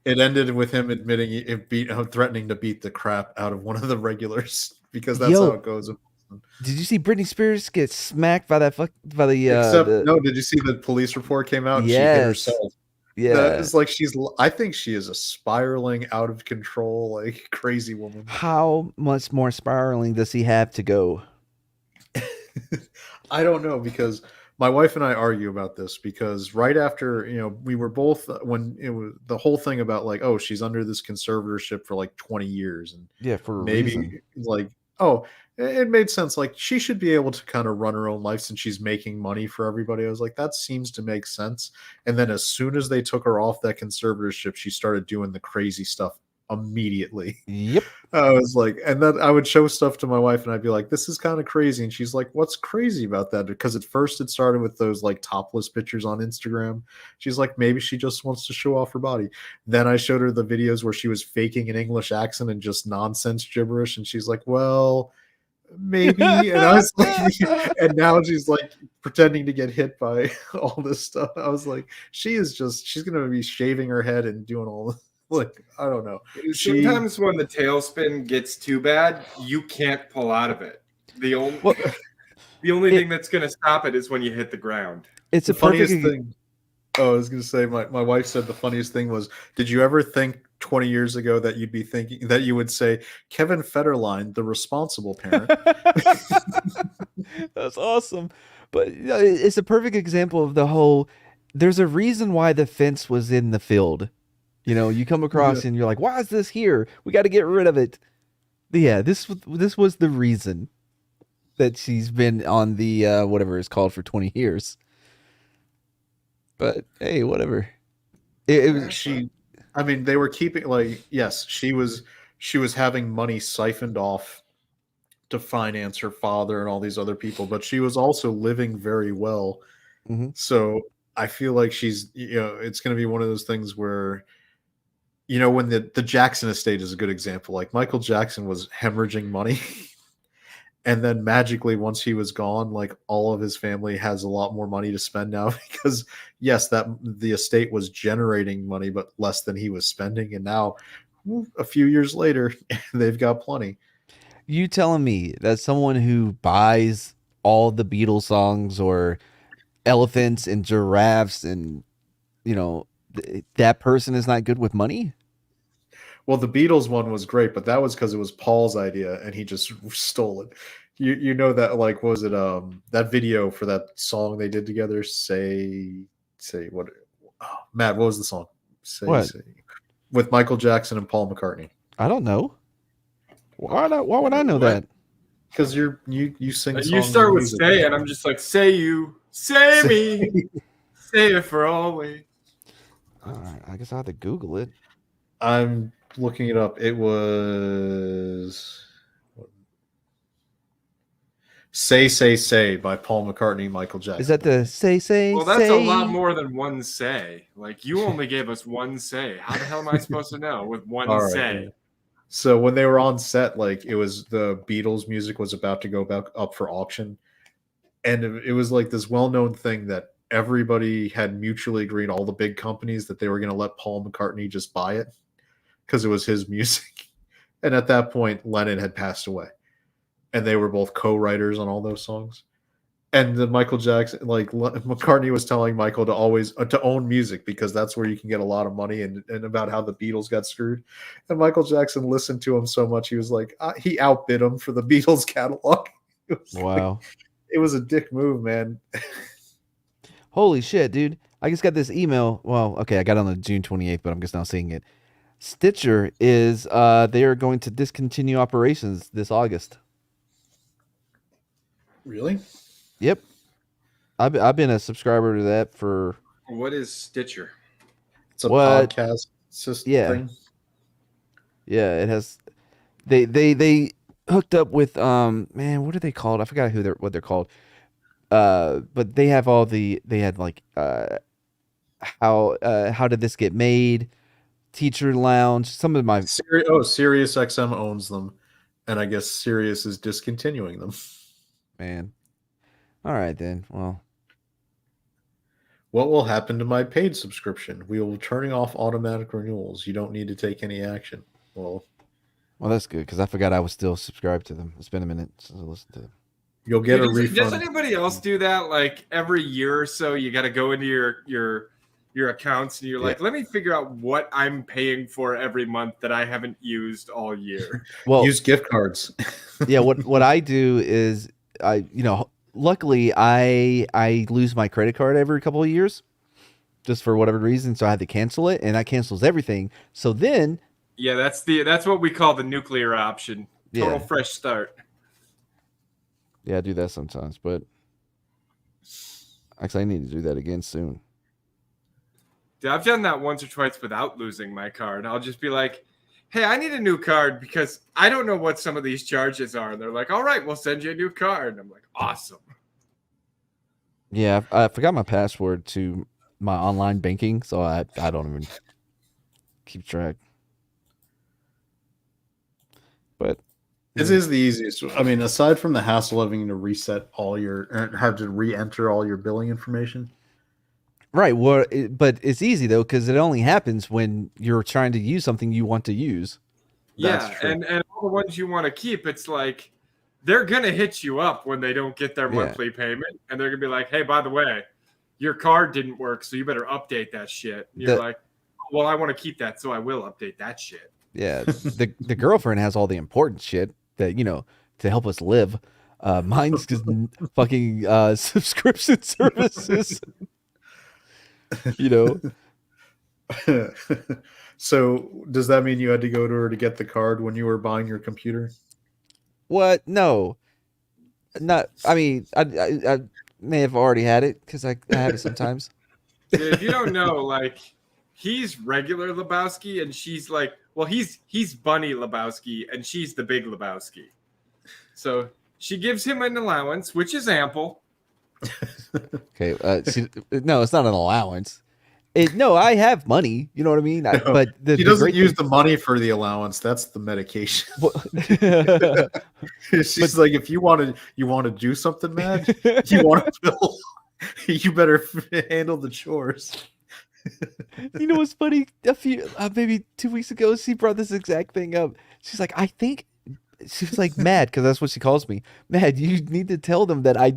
It ended with him admitting threatening to beat the crap out of one of the regulars because that's how it goes. Did you see Britney Spears get smacked by that no, did you see the police report came out and she hit herself? Yeah. It's like I think she is a spiraling out of control, like crazy woman. How much more spiraling does he have to go? I don't know, because my wife and I argue about this because right after, we were both, when it was the whole thing about like, oh, she's under this conservatorship for like 20 years. And yeah, for maybe reason. Like, oh, it made sense. Like she should be able to kind of run her own life since she's making money for everybody. I was like, that seems to make sense. And then as soon as they took her off that conservatorship, she started doing the crazy stuff immediately. Yep. I was like, and then I would show stuff to my wife and I'd be like, this is kind of crazy. And she's like, what's crazy about that? Because at first it started with those like topless pictures on Instagram. She's like, maybe she just wants to show off her body. Then I showed her the videos where she was faking an English accent and just nonsense gibberish. And she's like, well, maybe. And I was like, and now she's like pretending to get hit by all this stuff. I was like, she's going to be shaving her head and doing all this. Like, I don't know. Sometimes when the tailspin gets too bad, you can't pull out of it. The only Well, the only it- thing that's gonna stop it is when you hit the ground. it's The a perfect. funniest thing. Oh, I was going to say, my wife said the funniest thing was, did you ever think 20 years ago that you'd be thinking that you would say Kevin Federline, the responsible parent? That's awesome. But you know, it's a perfect example of the whole. There's a reason why the fence was in the field. You know, you come across and you're like, why is this here? We got to get rid of it. But yeah, this was the reason that she's been on the whatever it's called for 20 years. But hey, whatever. It was I mean, they were keeping, like, yes, she was having money siphoned off to finance her father and all these other people, but she was also living very well. Mhm. So I feel like she's, it's going to be one of those things where, when the Jackson estate is a good example. Like, Michael Jackson was hemorrhaging money. And then magically, once he was gone, like, all of his family has a lot more money to spend now because, yes, that the estate was generating money, but less than he was spending. And now, a few years later, they've got plenty. You telling me that someone who buys all the Beatles songs or elephants and giraffes and that person is not good with money? Well, the Beatles one was great, but that was because it was Paul's idea and he just stole it. You know that, like, was it that video for that song they did together? Say what? Oh, Matt, what was the song? What? Say with Michael Jackson and Paul McCartney. I don't know. Why would I know What? that? Because you sing. You songs start and with music. say, and I'm just like, say you, say me, say it for always. All right, I guess I have to Google it. I'm looking it up. It was Say by Paul McCartney, Michael Jackson. Is that the say? Well, that's say? a lot more than one say. Like, you only gave us one say. How the hell am I supposed to know with one All right, say? yeah. So when they were on set, like, it was the Beatles music was about to go back up for auction. And it was like this well-known thing that everybody had mutually agreed, all the big companies, that they were going to let Paul McCartney just buy it because it was his music. And at that point, Lennon had passed away. And they were both co-writers on all those songs. And then Michael Jackson, like, McCartney was telling Michael to always to own music because that's where you can get a lot of money, and about how the Beatles got screwed. And Michael Jackson listened to him so much, he was like, he outbid him for the Beatles catalog. Wow. It was a dick move, man. Holy shit, dude. I just got this email. Well, okay, I got it on June 28th, but I'm just now seeing it. Stitcher is they are going to discontinue operations this August. Really? Yep. I've been a subscriber to that for What is Stitcher? It's a What? podcast system Yeah. thing. Yeah, it has they hooked up with man, what are they called? I forgot what they're called. But they have they had like how did this get made? Teacher Lounge, some of my Sirius XM owns them, and I guess Sirius is discontinuing them. man. All right then. Well, What will happen to my paid subscription? We will be turning off automatic renewals. You don't need to take any action. Well, that's good because I forgot I was still subscribed to them. It's been a minute since I listened to them. you'll get a Does refund. anybody else do that? Like, every year or so, you got to go into your accounts and you're like, let me figure out what I'm paying for every month that I haven't used all year. Well, Use gift cards. yeah. What I do is luckily I lose my credit card every couple of years, just for whatever reason. So I had to cancel it, and that cancels everything. So then, Yeah, that's what we call the nuclear option. Total Yeah. fresh start. yeah, I do that sometimes. But actually, I need to do that again soon. Dude, I've done that once or twice without losing my card. I'll just be like, hey, I need a new card because I don't know what some of these charges are. And they're like, all right, we'll send you a new card. And I'm like, awesome. Yeah, I forgot my password to my online banking, so I don't even keep track. But This is the easiest. I mean, aside from the hassle of having to reset have to re-enter all your billing information. right, well, but it's easy though because it only happens when you're trying to use something you want to use. That's Yeah, true. and all the ones you want to keep, it's like, they're gonna hit you up when they don't get their Yeah. monthly payment, and they're gonna be like, "Hey, by the way, your card didn't work, so you better update that shit." And you're like, "Well, I want to keep that, so I will update that shit." Yeah, the girlfriend has all the important shit that to help us live. Mine's just fucking subscription services. So does that mean you had to go to her to get the card when you were buying your computer? What? No, not. I mean, I may have already had it because I have it sometimes. Dude, if you don't know, like, he's regular Lebowski, and she's like, well, he's Bunny Lebowski, and she's the Big Lebowski. So she gives him an allowance, which is ample. Okay. No, it's not an allowance. No, I have money. You know what I mean? But he doesn't use the money for the allowance. That's the medication. She's like, if you want to do something, man, you want to pill, you better handle the chores. You know what's funny? A few maybe 2 weeks ago, she brought this exact thing up. She's like, I think she was like, Mad, because that's what she calls me. Mad, you need to tell them that I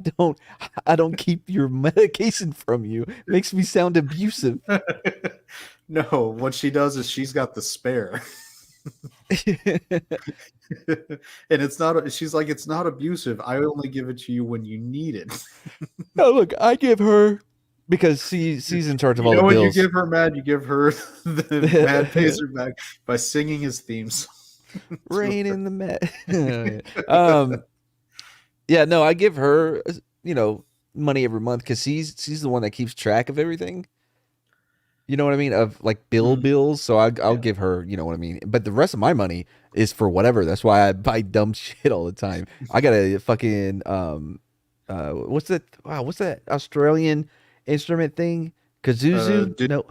don't keep your medication from you. It makes me sound abusive. No, what she does is she's got the spare. And it's not. She's like, it's not abusive. I only give it to you when you need it. No, look, I give her because she's in charge of all the when bills. You give her Mad, you give her the Mad pays her back by singing his themes. Rain in the yeah, no, I give her money every month because she's the one that keeps track of everything. You know what I mean? Of like bills. So I'll give her, you know what I mean? But the rest of my money is for whatever. That's why I buy dumb shit all the time. I got a fucking what's that Australian instrument thing? Kazoo? No.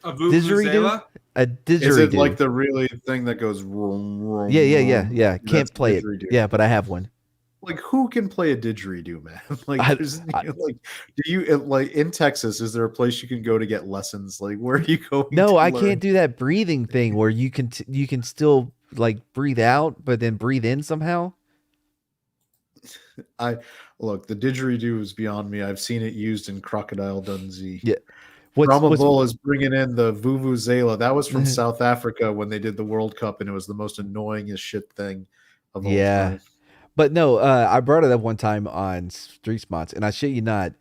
A vuvuzela? A didgeridoo. Is it like the really thing that goes vroom, vroom, Yeah. Can't play it. Yeah, but I have one. Like, who can play a didgeridoo, man? Like, do you like in Texas? Is there a place you can go to get lessons? Like, where are you going? No, I can't do that breathing thing where you can still like breathe out, but then breathe in somehow. Look, the didgeridoo is beyond me. I've seen it used in Crocodile Dundee. Yeah. Bull is bringing in the vuvuzela. That was from South Africa when they did the World Cup, and it was the most annoyingest shit thing of all time. But no, I brought it up one time on Street Spots, and I shit you not,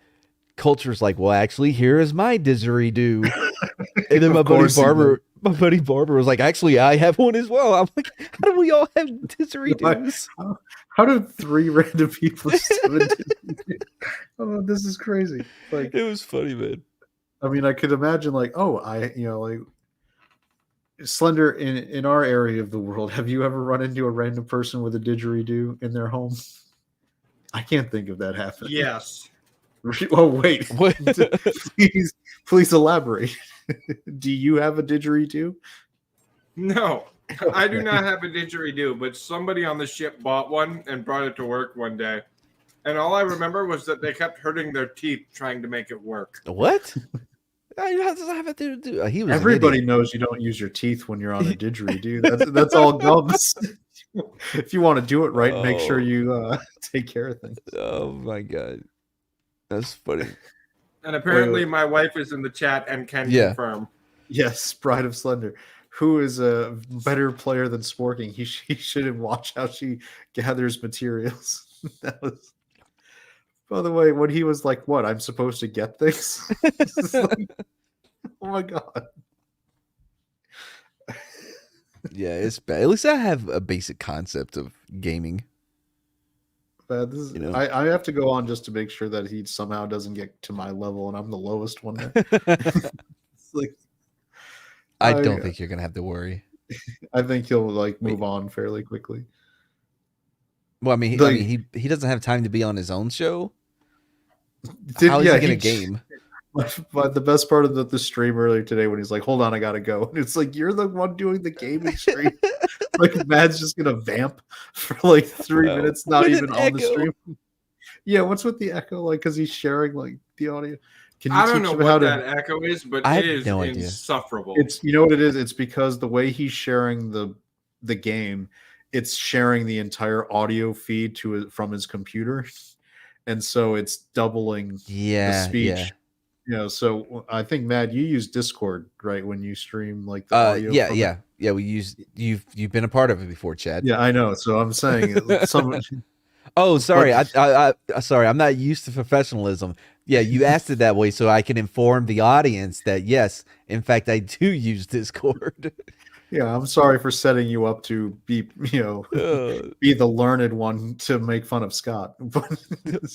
Culture's like, well, actually, here is my didgeridoo. And then my buddy Barber was like, actually, I have one as well. I'm like, how do we all have didgeridoos? How do 3 random people just have a didgeridoo? Oh, this is crazy. Like, it was funny, man. I mean, I could imagine like, like Slender in our area of the world. Have you ever run into a random person with a didgeridoo in their home? I can't think of that happening. Yes. Oh wait, please elaborate. Do you have a didgeridoo? No, I do not have a didgeridoo, but somebody on the ship bought one and brought it to work one day. And all I remember was that they kept hurting their teeth trying to make it work. What? How does that have to do? Everybody knows you don't use your teeth when you're on a didgeridoo. That's all gums. If you want to do it right, make sure you take care of things. Oh my god, that's funny. And apparently, my wife is in the chat and can confirm. Yes, Bride of Slender, who is a better player than Sporking. He should watch how she gathers materials. That was. By the way, when he was like, what, I'm supposed to get things? Like, oh my god. Yeah, it's bad. At least I have a basic concept of gaming. But this is, I have to go on just to make sure that he somehow doesn't get to my level and I'm the lowest one there. It's like, I don't think you're going to have to worry. I think he'll like move on fairly quickly. Well, I mean, he doesn't have time to be on his own show. How is he going to game? But the best part of the stream earlier today when he's like, hold on, I got to go. And it's like, you're the one doing the gaming stream. Like, Matt's just going to vamp for like 3 minutes, not even on the stream. Yeah, what's with the echo? Like, because he's sharing like the audio. Can you I don't know what that echo is, but it is insufferable. It's, you know what it is? It's because the way he's sharing the game it's sharing the entire audio feed from his computer, and so it's doubling the Yeah, speech. yeah. So I think, Matt, you use Discord, right, when you stream like the audio Yeah, from it? yeah. We use you've been a part of it before, Chad. Yeah, I know. So I'm saying some. Oh, sorry. But- Sorry. I'm not used to professionalism. Yeah, you asked it that way so I can inform the audience that yes, in fact, I do use Discord. Yeah, I'm sorry for setting you up to be, be the learned one to make fun of Scott. But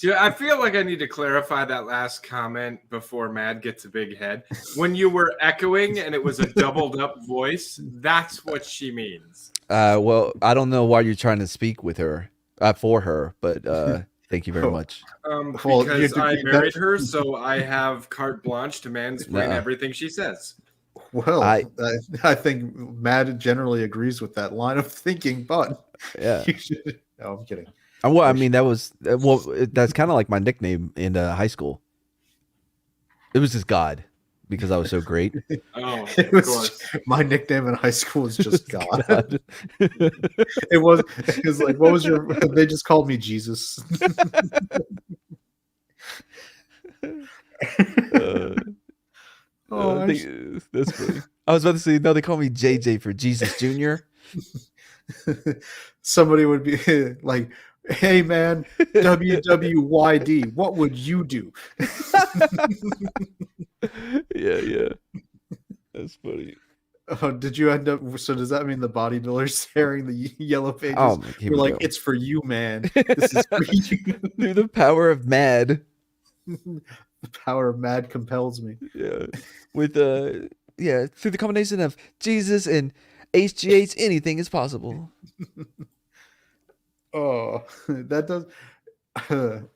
Yeah, I feel like I need to clarify that last comment before Mad gets a big head. When you were echoing and it was a doubled up voice, that's what she means. Well, I don't know why you're trying to speak with her, for her, but thank you very Oh. much. Well, Because you- I that- married her, so I have carte blanche to mansplain Nuh-uh. everything she says. well, I- I think Matt generally agrees with that line of thinking, but Yeah. you should. No, I'm kidding. Well, I mean, that's kind of like my nickname in high school. It was just God because I was so great. Oh, It of was course. my nickname in high school was just God. God. It was like, what was your? They just called me Jesus. Oh, That's funny. I was about to say, no, they call me JJ for Jesus Jr. Somebody would be like, "Hey, man, WWYD, what would you do?" Yeah. That's funny. Did you end up? So does that mean the bodybuilders sharing the yellow pages? Oh, here We're we like, go. "It's for you, man. This is for you." Through the power of mad. The power of mad compels me. Yeah. With through the combination of Jesus and HGH, anything is possible. Oh, that does.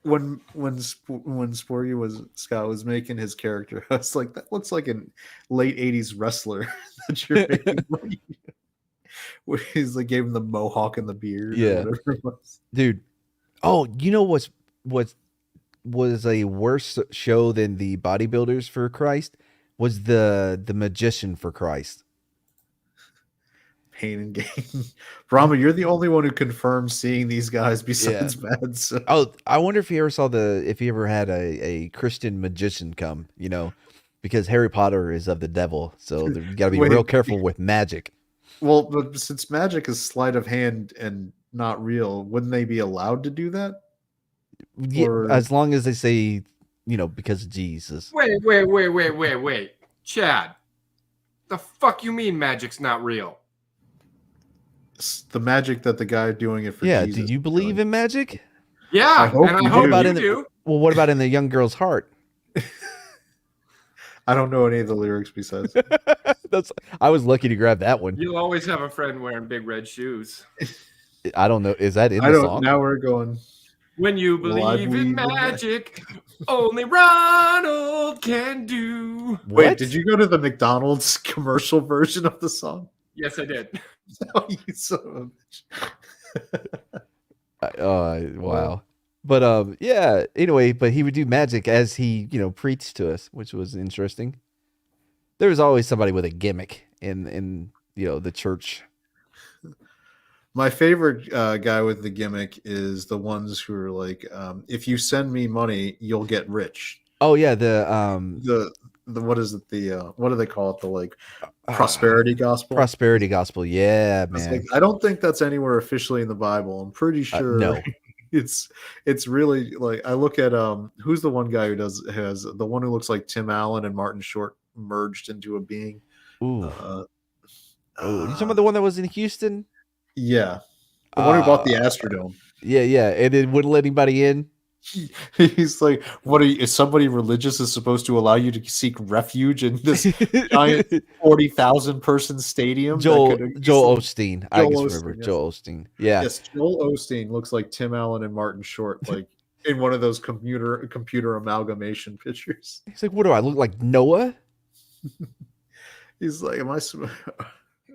When Sporgy Scott was making his character, I was like, that looks like a late '80s wrestler that you're making. Where he's like, gave him the mohawk and the beard. Yeah. Or whatever it was. Dude. Oh, you know what was a worse show than the bodybuilders for Christ was the magician for Christ. Pain and gain. Brahma, you're the only one who confirms seeing these guys besides Mad. So. Oh, I wonder if he ever had a Christian magician come, because Harry Potter is of the devil, so you got to be Wait. real careful with magic. Well, but since magic is sleight of hand and not real, wouldn't they be allowed to do that? Yeah, Or- as long as they say, because of Jesus. Wait. Chad, the fuck you mean magic's not real? The magic that the guy doing it for Yeah, Jesus do you believe in magic? Yeah, I hope and I you hope do. About you in the- do. Well, what about in the young girl's heart? I don't know any of the lyrics besides. I was lucky to grab that one. You'll always have a friend wearing big red shoes. I don't know. Is that in I the don't. song? Now we're going. When you Well, I believe believe in in magic, only Ronald can do. Wait, What? did you go to the McDonald's commercial version of the song? Yes, I did. Oh, you son of a bitch. Wow. But yeah. Anyway, but he would do magic as he preached to us, which was interesting. There was always somebody with a gimmick in the church. My favorite guy with the gimmick is the ones who are like, if you send me money, you'll get rich. Oh yeah, the The what is it? The what do they call it? The like prosperity gospel. prosperity gospel. Yeah, It's man. like, I don't think that's anywhere officially in the Bible. I'm pretty sure no. it's really like, I look at who's the one guy who has the one who looks like Tim Allen and Martin Short merged into a being. Ooh. Uh, You talking about the one that was in Houston? Yeah, the one who bought the Astrodome. Yeah, and it wouldn't let anybody in. He's like, "What are you? Is somebody religious is supposed to allow you to seek refuge in this giant 40,000 person stadium?" Joel that could- Osteen. I Joel just remember Osteen, yes. Joel Osteen. Yeah. Yes, Joel Osteen looks like Tim Allen and Martin Short, like in one of those computer amalgamation pictures. He's like, what do I look like, Noah? He's like, "Am I?"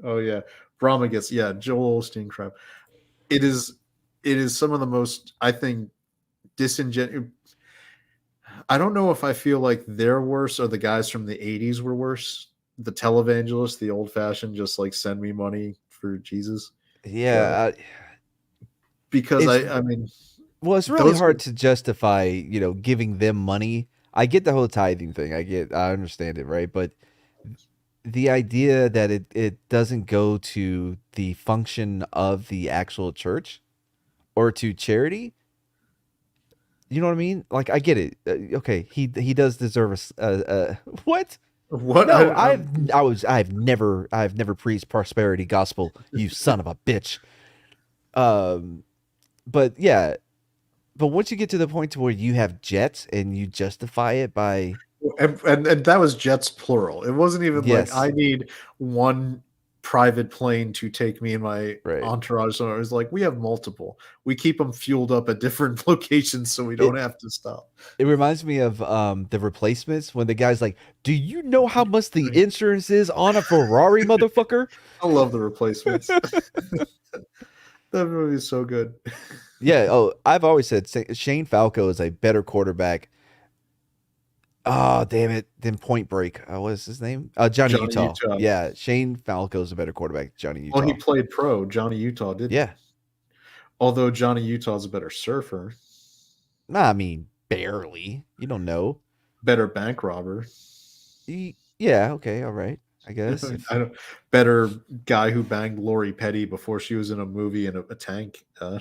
Oh yeah, Brahma gets Joel Osteen crap. It is some of the most, I think, disingenuous. I don't know if I feel like they're worse or the guys from the 80s were worse. The televangelists, the old fashioned, just like send me money for Jesus. Yeah. Because It's- I mean, Well, it's really those hard are- to justify, giving them money. I get the whole tithing thing. I understand it, right? But the idea that it doesn't go to the function of the actual church or to charity, you know what I mean? Like, I get it. Okay, he does deserve what? what No, I, I've never preached prosperity gospel, you son of a bitch. But yeah, but once you get to the point to where you have jets and you justify it by and that was jets plural. It wasn't even Yes. like I need one private plane to take me and my Right. entourage somewhere. It was like we have multiple. We keep them fueled up at different locations so we don't have to stop. It reminds me of the Replacements when the guy's like, "Do you know how much the insurance is on a Ferrari, motherfucker?" I love the Replacements. That movie is so good. Yeah. Oh, I've always said Shane Falco is a better quarterback. Oh, damn it! Then Point Break. What is his name? Johnny Utah. Yeah, Shane Falco is a better quarterback than Johnny Utah. Well, he played pro. Johnny Utah did. Yeah. Although Johnny Utah is a better surfer, I mean, barely. You don't know. better bank robber. Yeah. Okay. All right. I guess. Better guy who banged Lori Petty before she was in a movie in a tank. I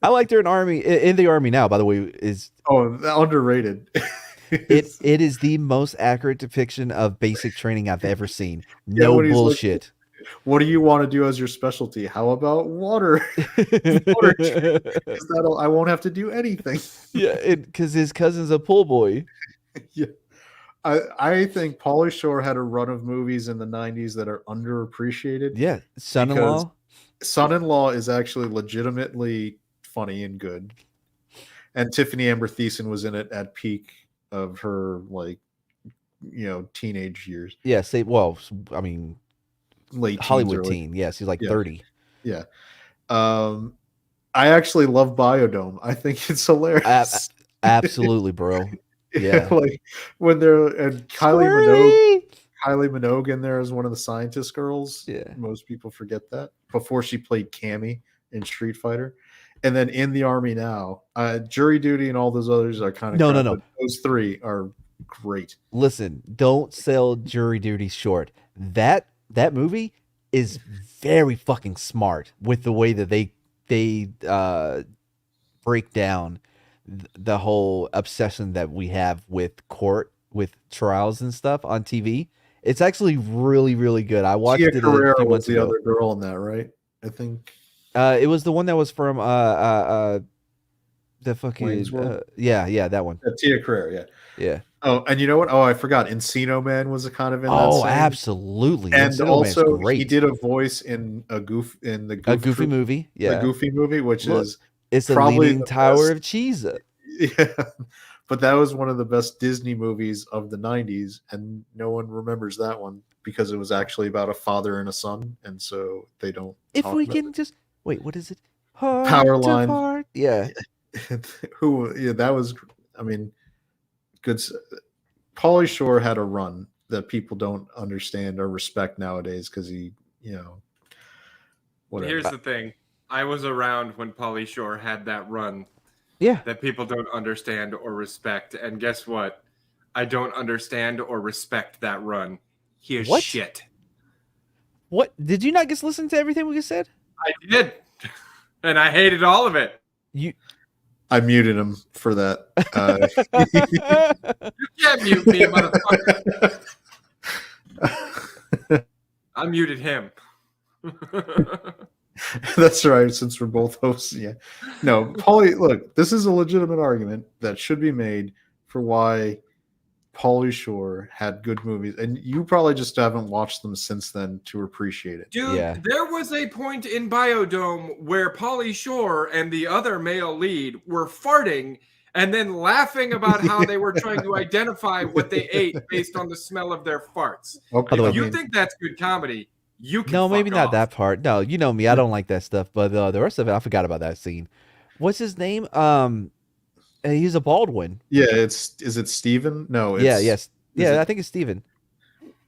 liked her in the army now. By the way, is underrated. it is the most accurate depiction of basic training I've ever seen. No bullshit. Like, what do you want to do as your specialty? How about water? Water training, 'cause I won't have to do anything. Yeah, because his cousin's a pool boy. Yeah. I think Pauly Shore had a run of movies in the 90s that are underappreciated. Yeah, Son-in-Law. Son-in-Law is actually legitimately funny and good. And Tiffany Amber Thiessen was in it at peak of her teenage years. Yeah, I mean late Hollywood teen. Yes, he's like 30. Yeah. I actually love Biodome. I think it's hilarious. Absolutely, bro. Yeah. Like when they're and Kylie Minogue in there as one of the scientist girls. Yeah. Most people forget that before she played Cammy in Street Fighter. And then in the Army Now, Jury Duty and all those others are kind of no. But those three are great. Listen, don't sell Jury Duty short. That movie is very fucking smart with the way that they break down the whole obsession that we have with court, with trials and stuff on TV. It's actually really, really good. I watched it a few months ago. Other girl in that, right? I think it was the one that was from the fucking yeah, that one. Tia Carrere, yeah. Oh, and you know what? Oh, I forgot. Encino Man was kind of in that. Oh, same. Absolutely. And Encino also, great. He did a voice in a Goofy movie. Yeah, the Goofy movie, which is it's probably the Leaning Tower of Cheese. Yeah, but that was one of the best Disney movies of the '90s, and no one remembers that one because it was actually about a father and a son, and so they don't. If we can just wait, what is it? Powerline. Yeah. That was. I mean, good. Pauly Shore had a run that people don't understand or respect nowadays because he, whatever. Here's the thing. I was around when Pauly Shore had that run. Yeah. That people don't understand or respect. And guess what? I don't understand or respect that run. He is shit. What? Did you not just listen to everything we just said? I did. And I hated all of it. I muted him for that. You can't mute me, motherfucker. I muted him. That's right, since we're both hosts. Yeah. No, Pauly, look, this is a legitimate argument that should be made for why Pauly Shore had good movies. And you probably just haven't watched them since then to appreciate it. Dude, there was a point in Biodome where Pauly Shore and the other male lead were farting and then laughing about how they were trying to identify what they ate based on the smell of their farts. Okay. If you think that's good comedy, you can No, maybe not off. that part. No, you know me. I don't like that stuff. But the rest of it, I forgot about that scene. What's his name? He's a Baldwin. Yeah, is it Steven? No, it's, yes. Yeah, I think it's Steven.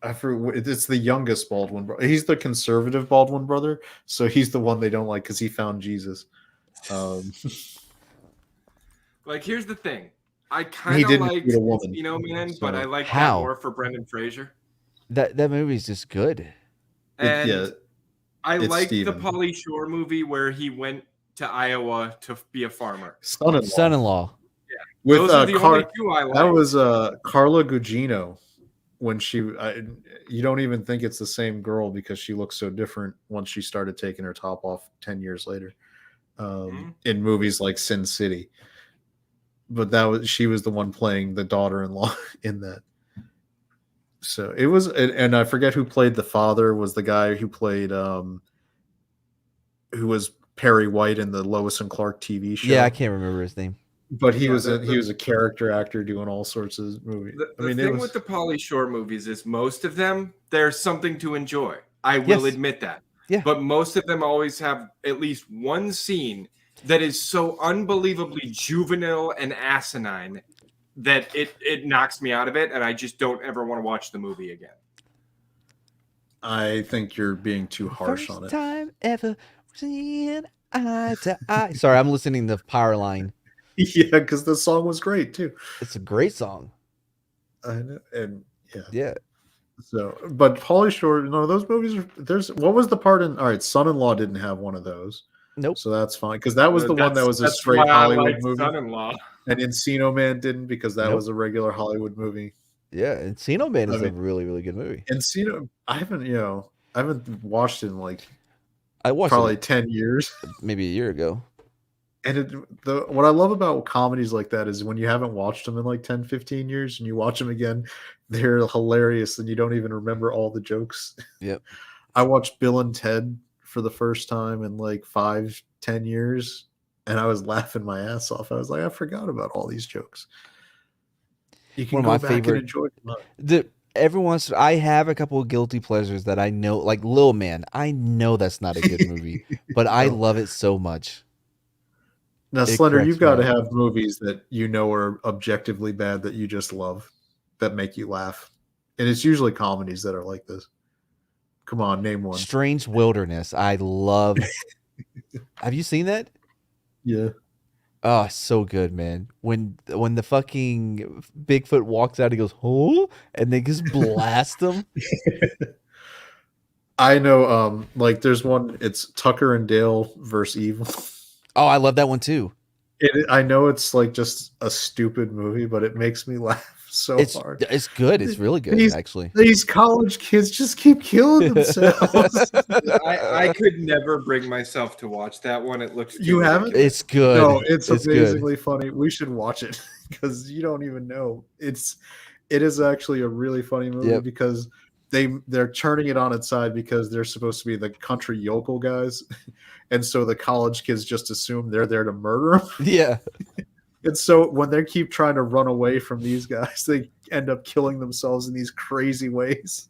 It's the youngest Baldwin brother. He's the conservative Baldwin brother, so he's the one they don't like because he found Jesus. Like, here's the thing. I He kind of didn't liked shoot a woman. Encino Man, but So- I like that How? more for Brendan Fraser. That movie's just good. And yeah, I it's liked the Steven. Pauly Shore movie where he went to Iowa to be a farmer. son-in-law. Son-in-law. With Those are the only two I that like. was Carla Gugino when you don't even think it's the same girl because she looks so different once she started taking her top off 10 years later in movies like Sin City. But she was the one playing the daughter-in-law in that. So it was, and I forget who played the father. Was the guy who played who was Perry White in the Lois and Clark TV show? Yeah, I can't remember his name. But he Yeah, was a character actor doing all sorts of movies. The thing with the Pauly Shore movies is most of them, there's something to enjoy. I will Yes. admit that. Yeah. But most of them always have at least one scene that is so unbelievably juvenile and asinine that it knocks me out of it, and I just don't ever want to watch the movie again. I think you're being too harsh First on it. time ever seeing eye to eye. Sorry, I'm listening to Powerline. Yeah, because the song was great too. It's a great song. I know, and Yeah. So, but Pauly Shore, no, those movies. What was the part in? All right, Son-in-Law didn't have one of those. Nope. So that's fine because that was the one that was a That's straight why I Hollywood like movie, Son-in-Law. and Encino Man didn't because that Nope. was a regular Hollywood movie. Yeah, Encino Man is I a mean- really, really good movie. Encino, I haven't watched it in like I watched probably it 10 years. maybe a year ago. And what I love about comedies like that is when you haven't watched them in like 10, 15 years and you watch them again, they're hilarious and you don't even remember all the jokes. Yep. I watched Bill and Ted for the first time in like 5, 10 years and I was laughing my ass off. I was like, I forgot about all these jokes. You can One of go my back favorite- and enjoy them. Every once I have a couple of guilty pleasures that I know, like Lil Man. I know that's not a good movie, but I No. love it so much. Now, It Slender, cracks you've me got to up. have movies that you know are objectively bad that you just love, that make you laugh. And it's usually comedies that are like this. Come on, name one. Strange Wilderness. I love. Have you seen that? Yeah. Oh, so good, man. When the fucking Bigfoot walks out, he goes, "Oh," and they just blast him. I know, like there's one, it's Tucker and Dale versus Evil. Oh, I love that one too. I know it's like just a stupid movie, but it makes me laugh so hard. It's good. It's really good, These- actually. These college kids just keep killing themselves. I could never bring myself to watch that one. It looks too You haven't? ridiculous. It's good. No, it's good. amazingly funny. We should watch it because you don't even know. It is actually a really funny movie Yep. because they're turning it on its side because they're supposed to be the country yokel guys, and so the college kids just assume they're there to murder them. Yeah. And so when they keep trying to run away from these guys, they end up killing themselves in these crazy ways.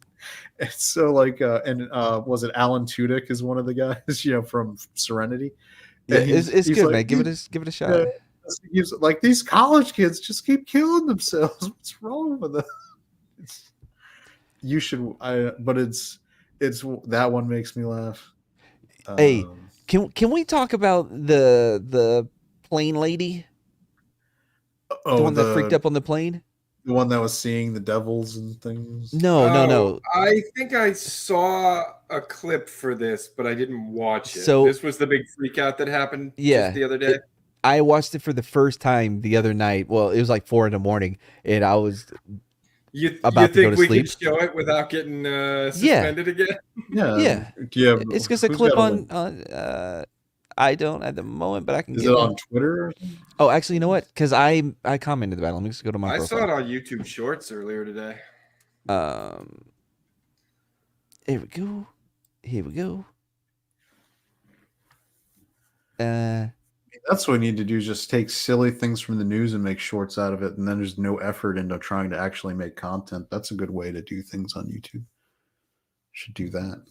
And so was it Alan Tudyk is one of the guys, from Serenity? Yeah, And it's he's good, like, man. Give it a shot. Yeah. He's like, these college kids just keep killing themselves. What's wrong with them? You should, but it's that one makes me laugh. Hey, Can we talk about the plane lady? The one that freaked up on the plane? the one that was seeing the devils and things. No. I think I saw a clip for this, but I didn't watch it. So- this was the big freak out that happened Yeah. just the other day. I watched it for the first time the other night. Well, it was like 4 a.m, and I was You about to go think to we sleep. can show it without getting suspended again? Yeah. Yeah. Do you It's just a who's clip got on. I don't at the moment, but I can. Is get it one. on Twitter? Or something? Oh, actually, you know what? Because I commented about it. Let me just go to my I profile. saw it on YouTube Shorts earlier today. Here we go. Here we go. That's what we need to do: is just take silly things from the news and make shorts out of it, and then there's no effort into trying to actually make content. That's a good way to do things on YouTube. Should do that.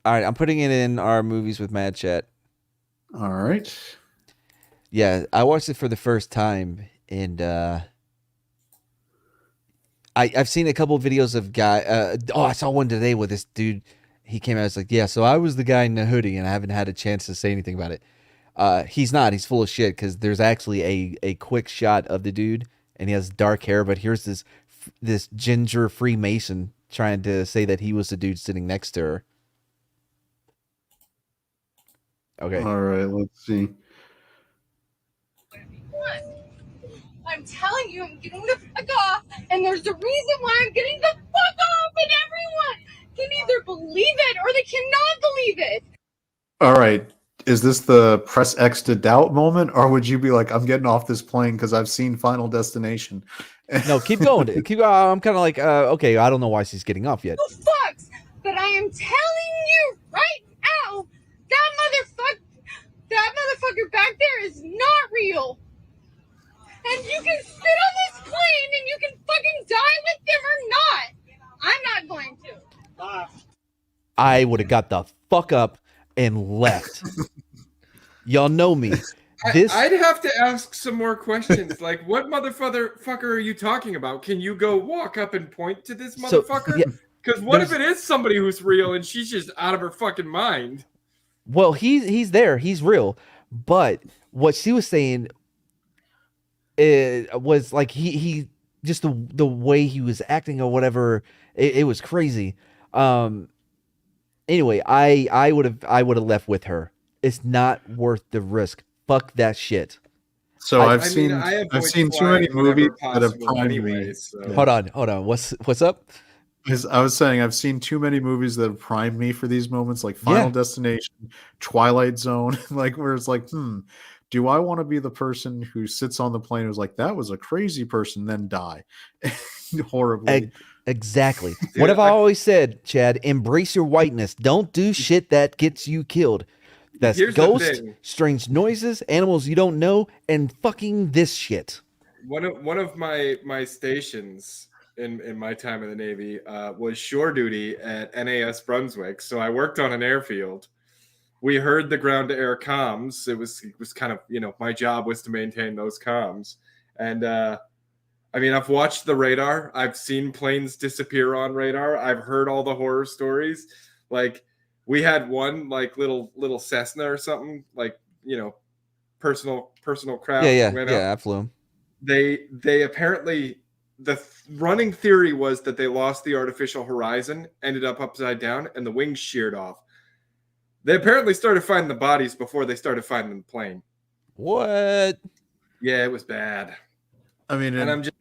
All right, I'm putting it in our movies with Mad Chat. All right. Yeah, I watched it for the first time, and I've seen a couple of videos of I saw one today with this dude. He came out, it's like, yeah, so I was the guy in the hoodie, and I haven't had a chance to say anything about it. He's not. He's full of shit, because there's actually a quick shot of the dude, and he has dark hair, but here's this ginger Freemason trying to say that he was the dude sitting next to her. Okay. All right, let's see. I'm telling you, I'm getting the fuck off, and there's a reason why I'm getting the fuck off, and everyone can either believe it or they cannot believe it. All right. Is this the press X to doubt moment, or would you be like, I'm getting off this plane because I've seen Final Destination? No, keep going. Keep going. I'm kind of like, okay, I don't know why she's getting off yet. Oh, fucks, but I am telling you right now, that motherfucker back there is not real. And you can sit on this plane and you can fucking die with them or not. I'm not going to. I would have got the fuck up and left. Y'all know me. I'd have to ask some more questions. Like, what motherfucker are you talking about? Can you go walk up and point to this motherfucker? Because what if it is somebody who's real and she's just out of her fucking mind? Well, he's there. He's real. But what she was saying, it was like he just the way he was acting or whatever, it was crazy. Anyway, I would have left with her. It's not worth the risk. Fuck that shit. So I've seen too many movies that have primed me. So. Hold on. What's up? I was saying I've seen too many movies that have primed me for these moments, like Final Destination, Twilight Zone, like where it's like, do I want to be the person who sits on the plane who's like, that was a crazy person, then die horribly? Exactly. What have I always said, Chad? Embrace your whiteness. Don't do shit that gets you killed. That's ghosts, strange noises, animals you don't know, and fucking this shit. One of my stations in my time in the Navy was shore duty at NAS Brunswick. So I worked on an airfield. We heard the ground to air comms. It was kind of, my job was to maintain those comms. And I mean, I've watched the radar. I've seen planes disappear on radar. I've heard all the horror stories. Like, we had one like little Cessna or something, like, personal craft. Yeah, I flew them. They apparently, the running theory was that they lost the artificial horizon, ended up upside down, and the wings sheared off. They apparently started finding the bodies before they started finding the plane. What? Yeah, it was bad. I mean, and I'm just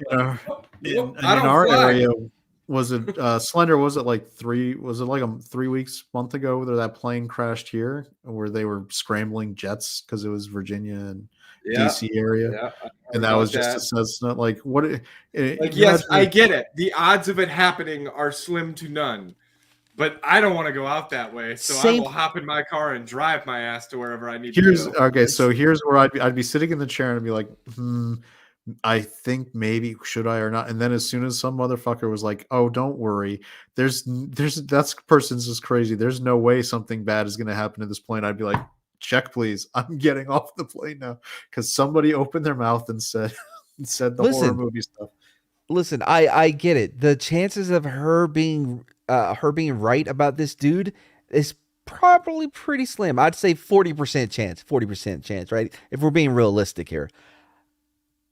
in our area, was it Slender? Was it like 3 weeks, month ago, where that plane crashed here, where they were scrambling jets because it was Virginia and DC area, and that was just a Cessna. Like, what? Yes, I get it. The odds of it happening are slim to none. But I don't want to go out that way, so I will hop in my car and drive my ass to wherever I need to go. Okay, so here's where I'd be sitting in the chair and be like, I think maybe should I or not? And then as soon as some motherfucker was like, "Oh, don't worry, there's that person's just crazy. There's no way something bad is going to happen to this plane." I'd be like, "Check, please. I'm getting off the plane now," because somebody opened their mouth and said the horror movie stuff. Listen, I get it. The chances of her being right about this dude is probably pretty slim. I'd say 40% chance, right? If we're being realistic here.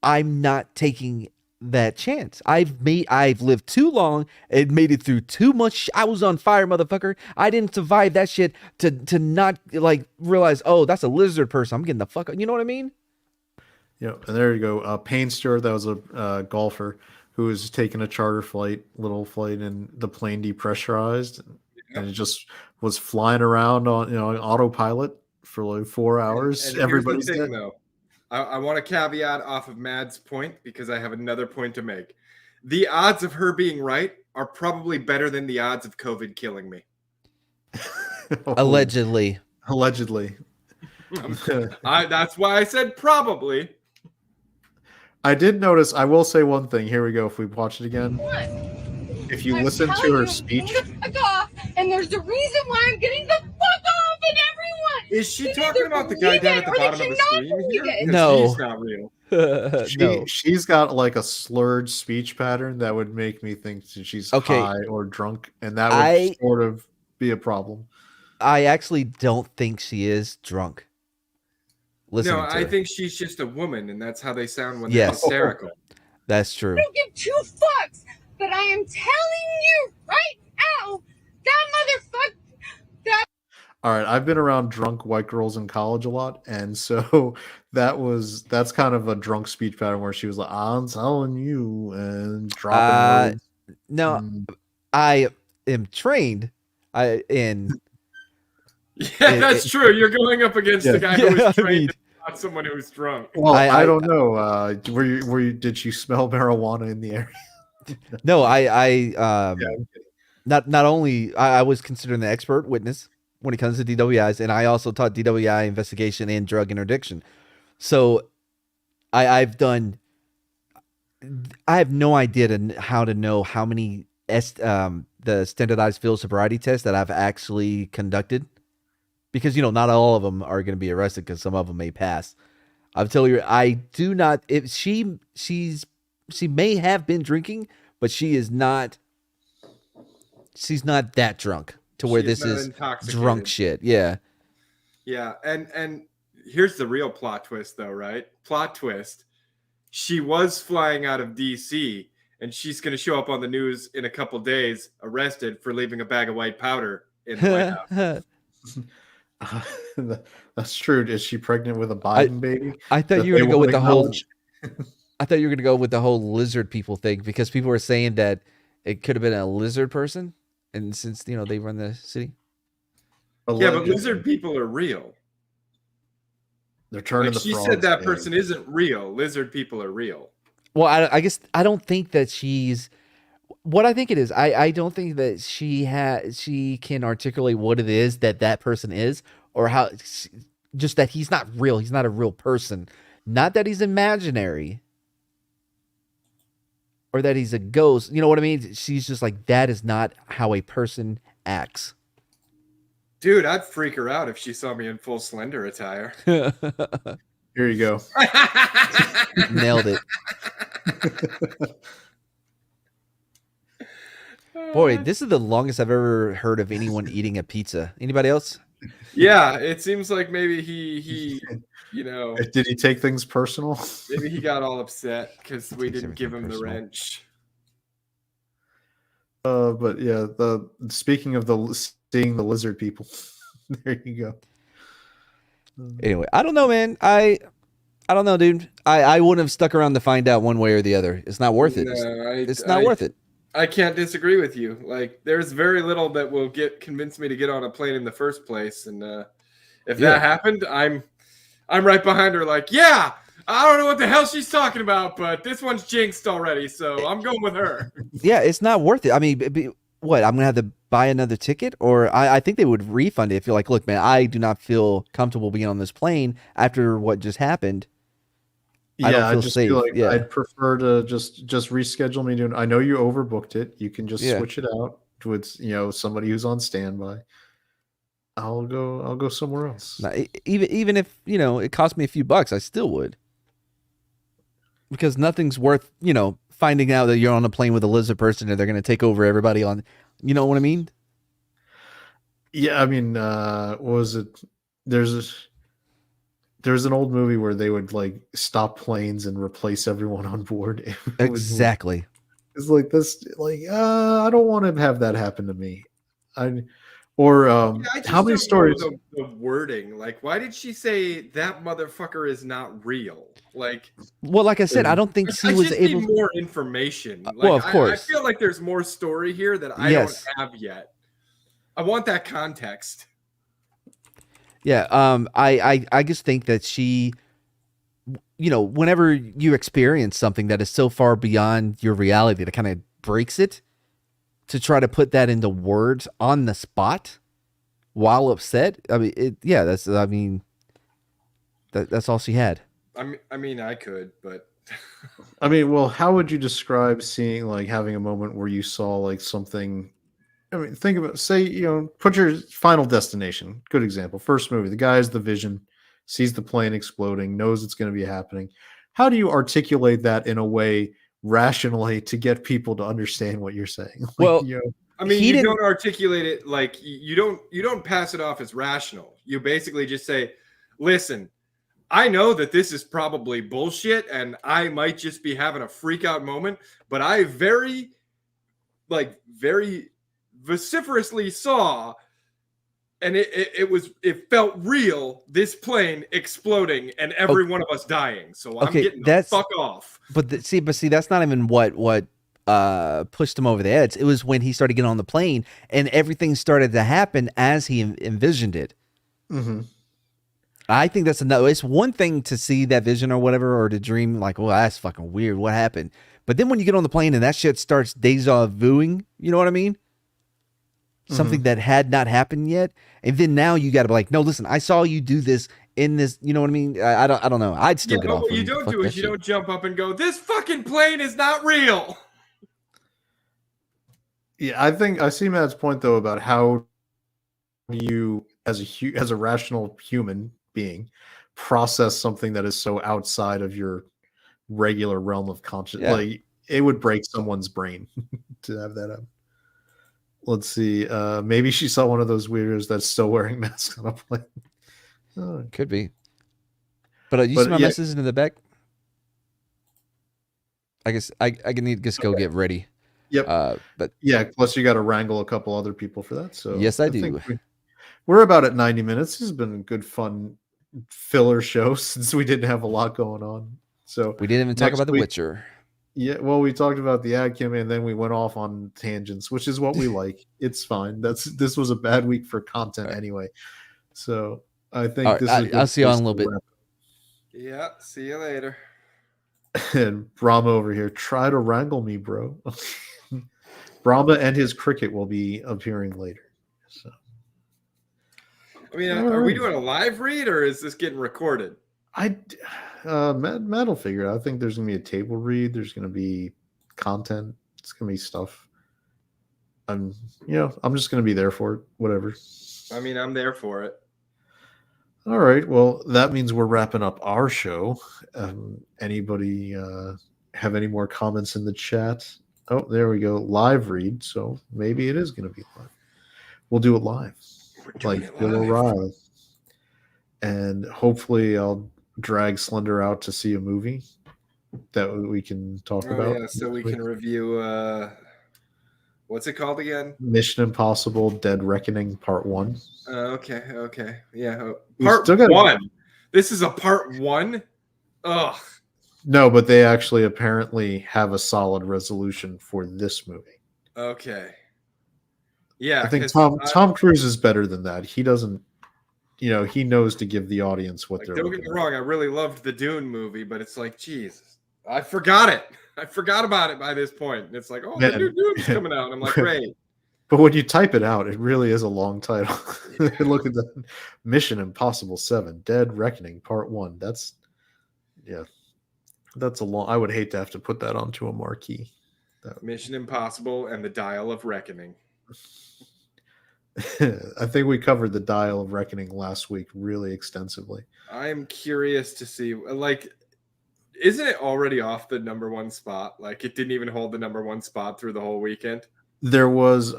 I'm not taking that chance. I've lived too long and made it through too much. I was on fire, motherfucker. I didn't survive that shit to not like realize, oh, that's a lizard person. I'm getting the fuck. You know what I mean? Yeah, and there you go. Payne Stewart, that was a golfer who was taking a charter little flight, and the plane depressurized, and it just was flying around on autopilot for like 4 hours. And everybody's here's the thing, dead. though. I want a caveat off of Mad's point because I have another point to make. The odds of her being right are probably better than the odds of COVID killing me. Allegedly. That's why I said probably. I did notice. I will say one thing. Here we go. If we watch it again, if you listen to her speech, and there's a reason why I'm getting the fuck off, and everyone Is she You talking either about the guy believe down it at the or bottom they of the cannot screen believe here? it. 'Cause No. she's not real. No. She's got like a slurred speech pattern that would make me think that she's Okay. high or drunk, and that would I sort of be a problem. actually don't think she is drunk. Listening No, to I her. think she's just a woman, and that's how they sound when they're Yes. hysterical. That's true. I don't give two fucks, but I am telling you right now, that motherfucker. All right, I've been around drunk white girls in college a lot, and so that's kind of a drunk speech pattern where she was like, "I'm telling you," and dropping words. No, Mm. I am trained. In Yeah, that's true. You're going up against Yeah. a guy who Yeah, I was trained, mean- and not someone who was drunk. Well, I- I don't know. Were you? Did you smell marijuana in the area? No, I Yeah, not only I was considered an expert witness when it comes to DWIs, and I also taught DWI investigation and drug interdiction. So I've done. I have no idea how to know how many the standardized field sobriety tests that I've actually conducted, because not all of them are going to be arrested because some of them may pass. I'll tell you, I do not. If she may have been drinking, but she is not. She's not that drunk to where She's this not is intoxicated. drunk shit. Yeah. Yeah, and here's the real plot twist, though, right? Plot twist. She was flying out of DC, and she's going to show up on the news in a couple days, arrested for leaving a bag of white powder in the White House. that's true. Is she pregnant with a Biden baby? I thought that you were they going to go won't with the whole. acknowledge? I thought you were going to go with the whole lizard people thing, because people were saying that it could have been a lizard person, and since they run the city. Yeah, but Allegedly. lizard people are real. They're turning Like the she frogs said, that gay. person isn't real. Lizard people are real. Well, I guess I don't think that she's. What I think it is, I don't think that she can articulate what it is that person is, or how, just that he's not real. He's not a real person. Not that he's imaginary, or that he's a ghost. You know what I mean? She's just like, that is not how a person acts. Dude, I'd freak her out if she saw me in full Slender attire. Here you go. Nailed it. Boy, this is the longest I've ever heard of anyone eating a pizza. Anybody else? Yeah, it seems like maybe he Did he take things personal? maybe he got all upset because we Takes didn't give him everything the personal. wrench. But yeah, speaking of seeing the lizard people, there you go. Anyway, I don't know, man. I don't know, dude. I wouldn't have stuck around to find out one way or the other. It's not worth it. No, It's not worth it. I can't disagree with you. Like, there's very little that will convince me to get on a plane in the first place. And if Yeah. that happened, I'm right behind her. Like, yeah, I don't know what the hell she's talking about, but this one's jinxed already, so I'm going with her. Yeah, it's not worth it. I mean, what? I'm gonna have to buy another ticket, or I think they would refund it if you're like, look, man, I do not feel comfortable being on this plane after what just happened. I don't feel just safe. feel like Yeah. I'd prefer to just reschedule me to. I know you overbooked it. You can just Yeah. switch it out with somebody who's on standby. I'll go somewhere else. Now, even if it cost me a few bucks, I still would, because nothing's worth finding out that you're on a plane with a lizard person and they're gonna take over everybody on. You know what I mean? Yeah, I mean, what was it? There's an old movie where they would like stop planes and replace everyone on board. Exactly. It's like this. Like, I don't want to have that happen to me. I just how many don't know stories? the wording? Like, why did she say that motherfucker is not real? Like, Well, like I said, I don't think I she was just able. need more information. Like, well, of I course. feel like there's more story here that I Yes. don't have yet. I want that context. Yeah, I just think that she, whenever you experience something that is so far beyond your reality that kind of breaks it, to try to put that into words on the spot while upset. I mean, that's all she had. I mean, I could, but I mean, well, how would you describe having a moment where you saw like something I mean, think about, say, put your Final Destination. Good example. First movie. The guy has the vision, sees the plane exploding, knows it's going to be happening. How do you articulate that in a way rationally to get people to understand what you're saying? Like, Well, I mean, he you didn't. don't articulate it like you don't pass it off as rational. You basically just say, "Listen, I know that this is probably bullshit and I might just be having a freak out moment, but I very vociferously saw, and it felt real, this plane exploding and every one of us dying. So I'm Okay, getting the fuck off." But see, that's not even what pushed him over the edge. It was when he started getting on the plane and everything started to happen as he envisioned it. Mm-hmm. I think that's another. It's one thing to see that vision or whatever, or to dream like, "Well, that's fucking weird. What happened?" But then when you get on the plane and that shit starts deja vuing, you know what I mean? Something that had not happened yet, and then now you got to be like, "No, listen, I saw you do this in this." You know what I mean? I don't know. I'd still get but off. what you him. don't Fuck do that is you shit. don't jump up and go, "This fucking plane is not real." Yeah, I think I see Matt's point though about how you, as a rational human being, process something that is so outside of your regular realm of conscious. Yeah. Like, it would break someone's brain to have that up. Let's see. Maybe she saw one of those weirdos that's still wearing masks on a plane. Oh. Could be. But you see But my yeah, message in the back? I guess I can need to just go get ready. yep. But Yeah, plus you got to wrangle a couple other people for that. So yes, I think do. we're about at 90 minutes. This has been a good, fun filler show since we didn't have a lot going on. So We didn't even talk next about The week- Witcher. Yeah, well, we talked about the ad campaign, and then we went off on tangents, which is what we like. It's fine. This was a bad week for content anyway. So I think All right, this is a good I'll see you place on a little to bit. wrap. Yeah, see you later. And Brahma over here, try to wrangle me, bro. Brahma and his cricket will be appearing later. So I mean, All are we right. doing a live read or is this getting recorded? Matt will figure it out. I think there's gonna be a table read. There's gonna be content. It's gonna be stuff. I'm just gonna be there for it. Whatever. I mean, I'm there for it. All right. Well, that means we're wrapping up our show. Anybody have any more comments in the chat? Oh, there we go. Live read. So maybe it is going to be live. We'll do it live, like Bill O'Reilly. And hopefully, I'll drag Slender out to see a movie that we can talk about. Yeah, so we can review. What's it called again? Mission Impossible: Dead Reckoning Part 1. Okay, yeah. We Part still gotta- 1. This is a part 1. Ugh. No, but they actually apparently have a solid resolution for this movie. Okay. Yeah, I think 'cause Tom Cruise is better than that. He doesn't, he knows to give the audience what they're don't looking get me at. wrong. I really loved the Dune movie, but it's like, Jesus, I forgot it. I forgot about it by this point. And it's like, oh, the Man. new Dune's coming out. And I'm like, great. But when you type it out, it really is a long title. Look at that. Mission Impossible 7, Dead Reckoning Part 1. That's a long. I would hate to have to put that onto a marquee. Mission Impossible and the Dial of Reckoning. I think we covered the Dial of Reckoning last week really extensively. I'm curious to see, like, isn't it already off the #1 spot? Like, it didn't even hold the #1 spot through the whole weekend. There was,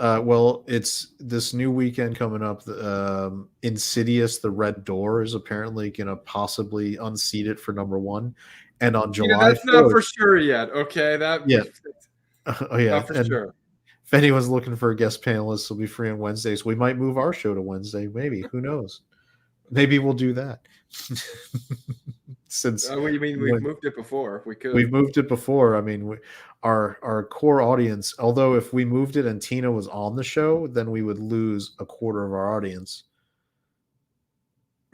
it's this new weekend coming up. Insidious: The Red Door is apparently going to possibly unseat it for #1, and on July that's not 4th, for sure yet. Okay, oh yeah, not for and sure. if anyone's looking for a guest panelist, will be free on Wednesdays. We might move our show to Wednesday, maybe. Who knows? Maybe we'll do that. Since What do you mean we've moved it before? We could. We've moved it before. I mean, our core audience, although if we moved it and Tina was on the show, then we would lose a quarter of our audience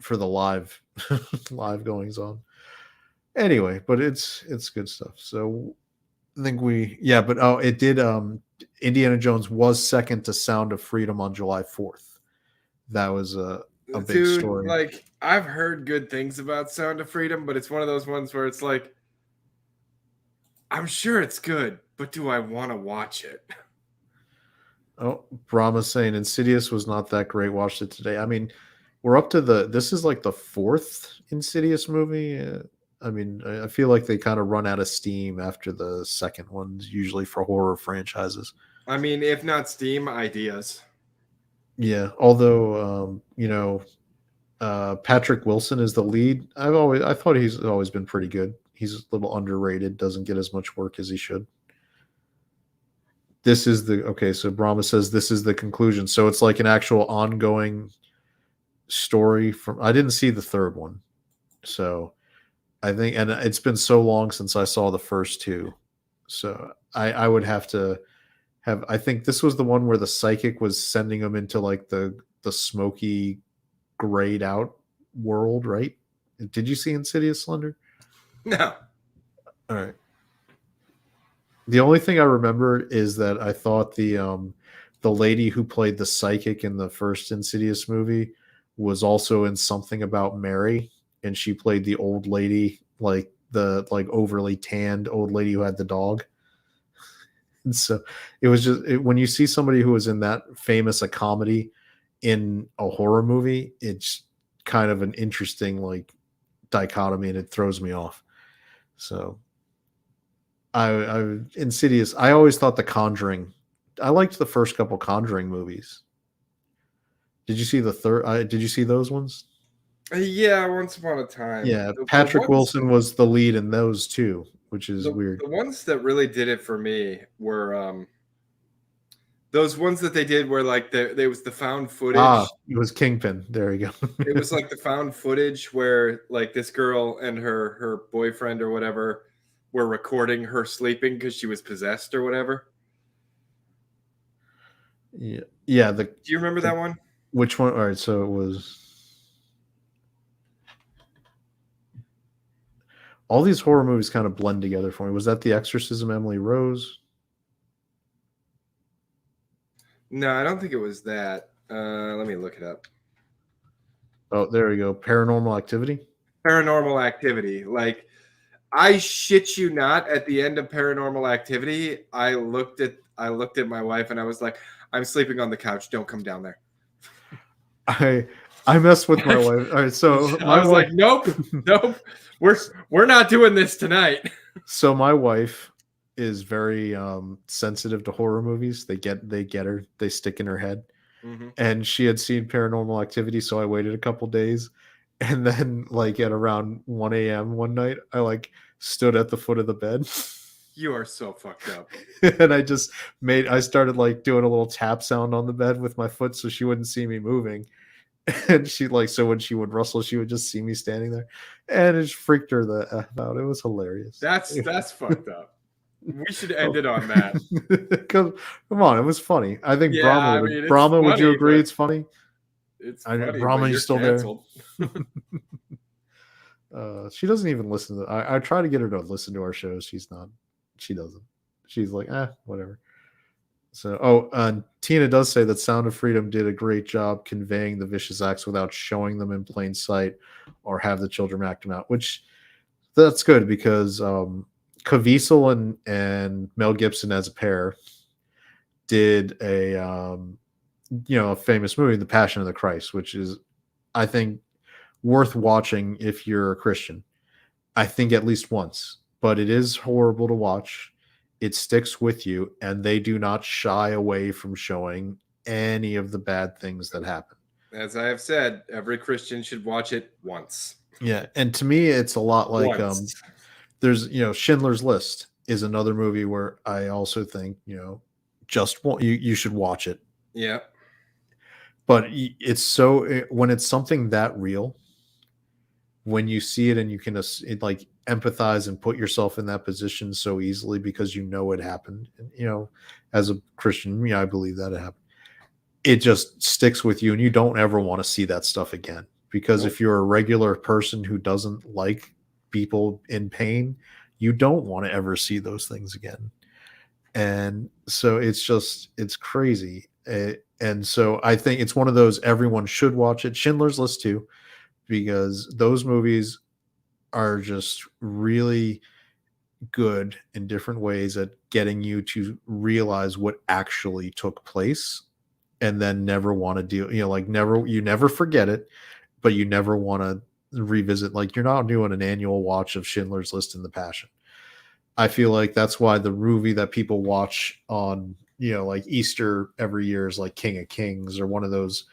for the live goings on. Anyway, but it's good stuff. So I think it did. Indiana Jones was second to Sound of Freedom on July 4th. That was a big story. Like, I've heard good things about Sound of Freedom, but it's one of those ones where it's like, I'm sure it's good, but do I want to watch it? Oh, Brahma's saying Insidious was not that great. Watched it today. I mean, we're up to this is like the fourth Insidious movie. I mean, I feel like they kind of run out of steam after the second ones, usually for horror franchises. I mean, if not Steam, ideas. Yeah, although Patrick Wilson is the lead. I thought he's always been pretty good. He's a little underrated. Doesn't get as much work as he should. This is so Brahma says this is the conclusion. So it's like an actual ongoing story from. I didn't see the third one, so I think, and it's been so long since I saw the first two, so I would have to have. I think this was the one where the psychic was sending him into like the smoky, grayed out world, right? Did you see Insidious, Slender? No. All right. The only thing I remember is that I thought the lady who played the psychic in the first Insidious movie was also in Something About Mary, and she played the old lady, like the overly tanned old lady who had the dog. And so it was when you see somebody who was in that famous a comedy in a horror movie, it's kind of an interesting like dichotomy, and it throws me off. So I Insidious. I always thought The Conjuring. I liked the first couple Conjuring movies. Did you see the third? Did you see those ones? Yeah, Once Upon a Time. Yeah, Patrick Wilson was the lead in those too, which is weird. The ones that really did it for me were those ones that they did where like there was the found footage. It was Kingpin. There you go. It was like the found footage where like this girl and her boyfriend or whatever were recording her sleeping because she was possessed or whatever. Yeah. Do you remember that one? Which one? All right, so it was. All these horror movies kind of blend together for me. Was that The Exorcism, Emily Rose? No, I don't think it was that. Let me look it up. Oh, there we go. Paranormal Activity. Paranormal Activity. Like, I shit you not. At the end of Paranormal Activity, I looked at my wife and I was like, "I'm sleeping on the couch. Don't come down there." I messed with my wife. All right, so I was like, "Nope, we're not doing this tonight." So my wife is very sensitive to horror movies. They get her. They stick in her head. Mm-hmm. And she had seen Paranormal Activity, so I waited a couple days, and then like at around 1 a.m. one night, I like stood at the foot of the bed. You are so fucked up. And I started like doing a little tap sound on the bed with my foot so she wouldn't see me moving. And she so when she would rustle, she would just see me standing there, and it just freaked her the F out. It was hilarious. That's fucked up. We should end it on that. Come on, it was funny. I think Yeah, Brahma, would you agree it's funny? It's I know, funny, Brahma, but you you're still canceled. there? She doesn't even listen to. I try to get her to listen to our shows. She doesn't. She's like, whatever. So, Tina does say that Sound of Freedom did a great job conveying the vicious acts without showing them in plain sight or have the children act them out, which that's good because Caviezel and Mel Gibson as a pair did a famous movie, The Passion of the Christ, which is, I think, worth watching if you're a Christian. I think at least once, but it is horrible to watch. It sticks with you, and they do not shy away from showing any of the bad things that happen. As I have said, every Christian should watch it once. Yeah, and to me, it's a lot like there's Schindler's List is another movie where I also think you should watch it. Yeah, but it's so when it's something that real, when you see it and you can like empathize and put yourself in that position so easily because it happened. And, as a Christian, I believe that it happened. It just sticks with you, and you don't ever want to see that stuff again. Because if you're a regular person who doesn't like people in pain, you don't want to ever see those things again. And so it's crazy. And so I think it's one of those everyone should watch it. Schindler's List too, because those movies are just really good in different ways at getting you to realize what actually took place, and then never want to deal, like you never forget it, but you never want to revisit. Like, you're not doing an annual watch of Schindler's List and The Passion. I feel like that's why the movie that people watch on, like Easter every year is like King of Kings, or one of those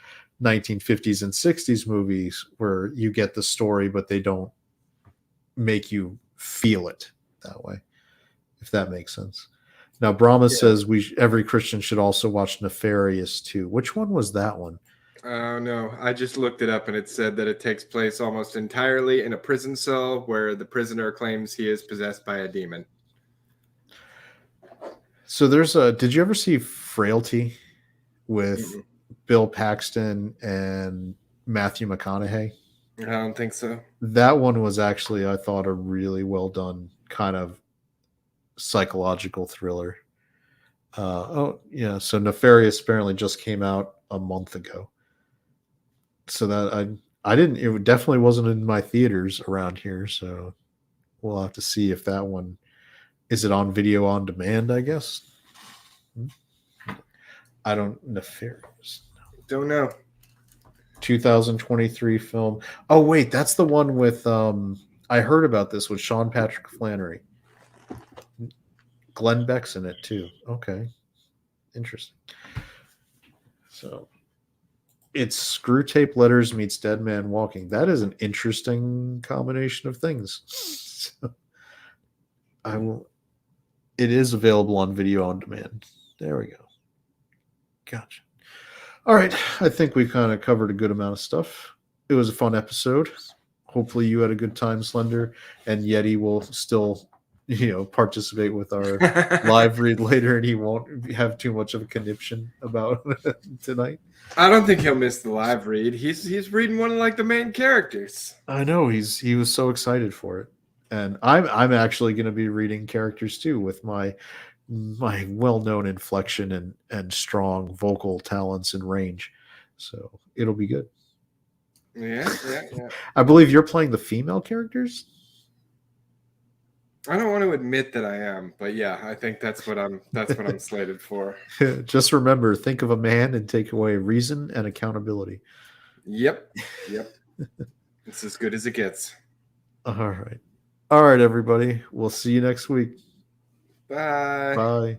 1950s and 60s movies where you get the story, but they don't make you feel it that way, if that makes sense. Now, Brahma says every Christian should also watch Nefarious too. Which one was that one? Oh, no. I just looked it up and it said that it takes place almost entirely in a prison cell where the prisoner claims he is possessed by a demon. So did you ever see Frailty with Bill Paxton and Matthew McConaughey? I don't think so. That one was actually, I thought, a really well done kind of psychological thriller. So Nefarious apparently just came out a month ago. So that I didn't, it definitely wasn't in my theaters around here. So we'll have to see if that one, is it on video on demand, I guess? I don't, Nefarious. Don't know. 2023 film. Oh, wait, that's the one with, I heard about this with Sean Patrick Flannery. Glenn Beck's in it too. Okay. Interesting. So it's Screw Tape Letters meets Dead Man Walking. That is an interesting combination of things. So it is available on video on demand. There we go. Gotcha. All right. I think we kind of covered a good amount of stuff. It was a fun episode. Hopefully you had a good time, Slender, and Yeti will still, participate with our live read later, and he won't have too much of a conniption about tonight. I don't think he'll miss the live read. He's reading one of like the main characters. I know he was so excited for it, and I'm actually going to be reading characters too with my well-known inflection and strong vocal talents and range. So it'll be good. Yeah. I believe you're playing the female characters. I don't want to admit that I am, but yeah, I think that's what I'm slated for. Just remember, think of a man and take away reason and accountability. Yep. It's as good as it gets. All right, everybody. We'll see you next week. Bye. Bye.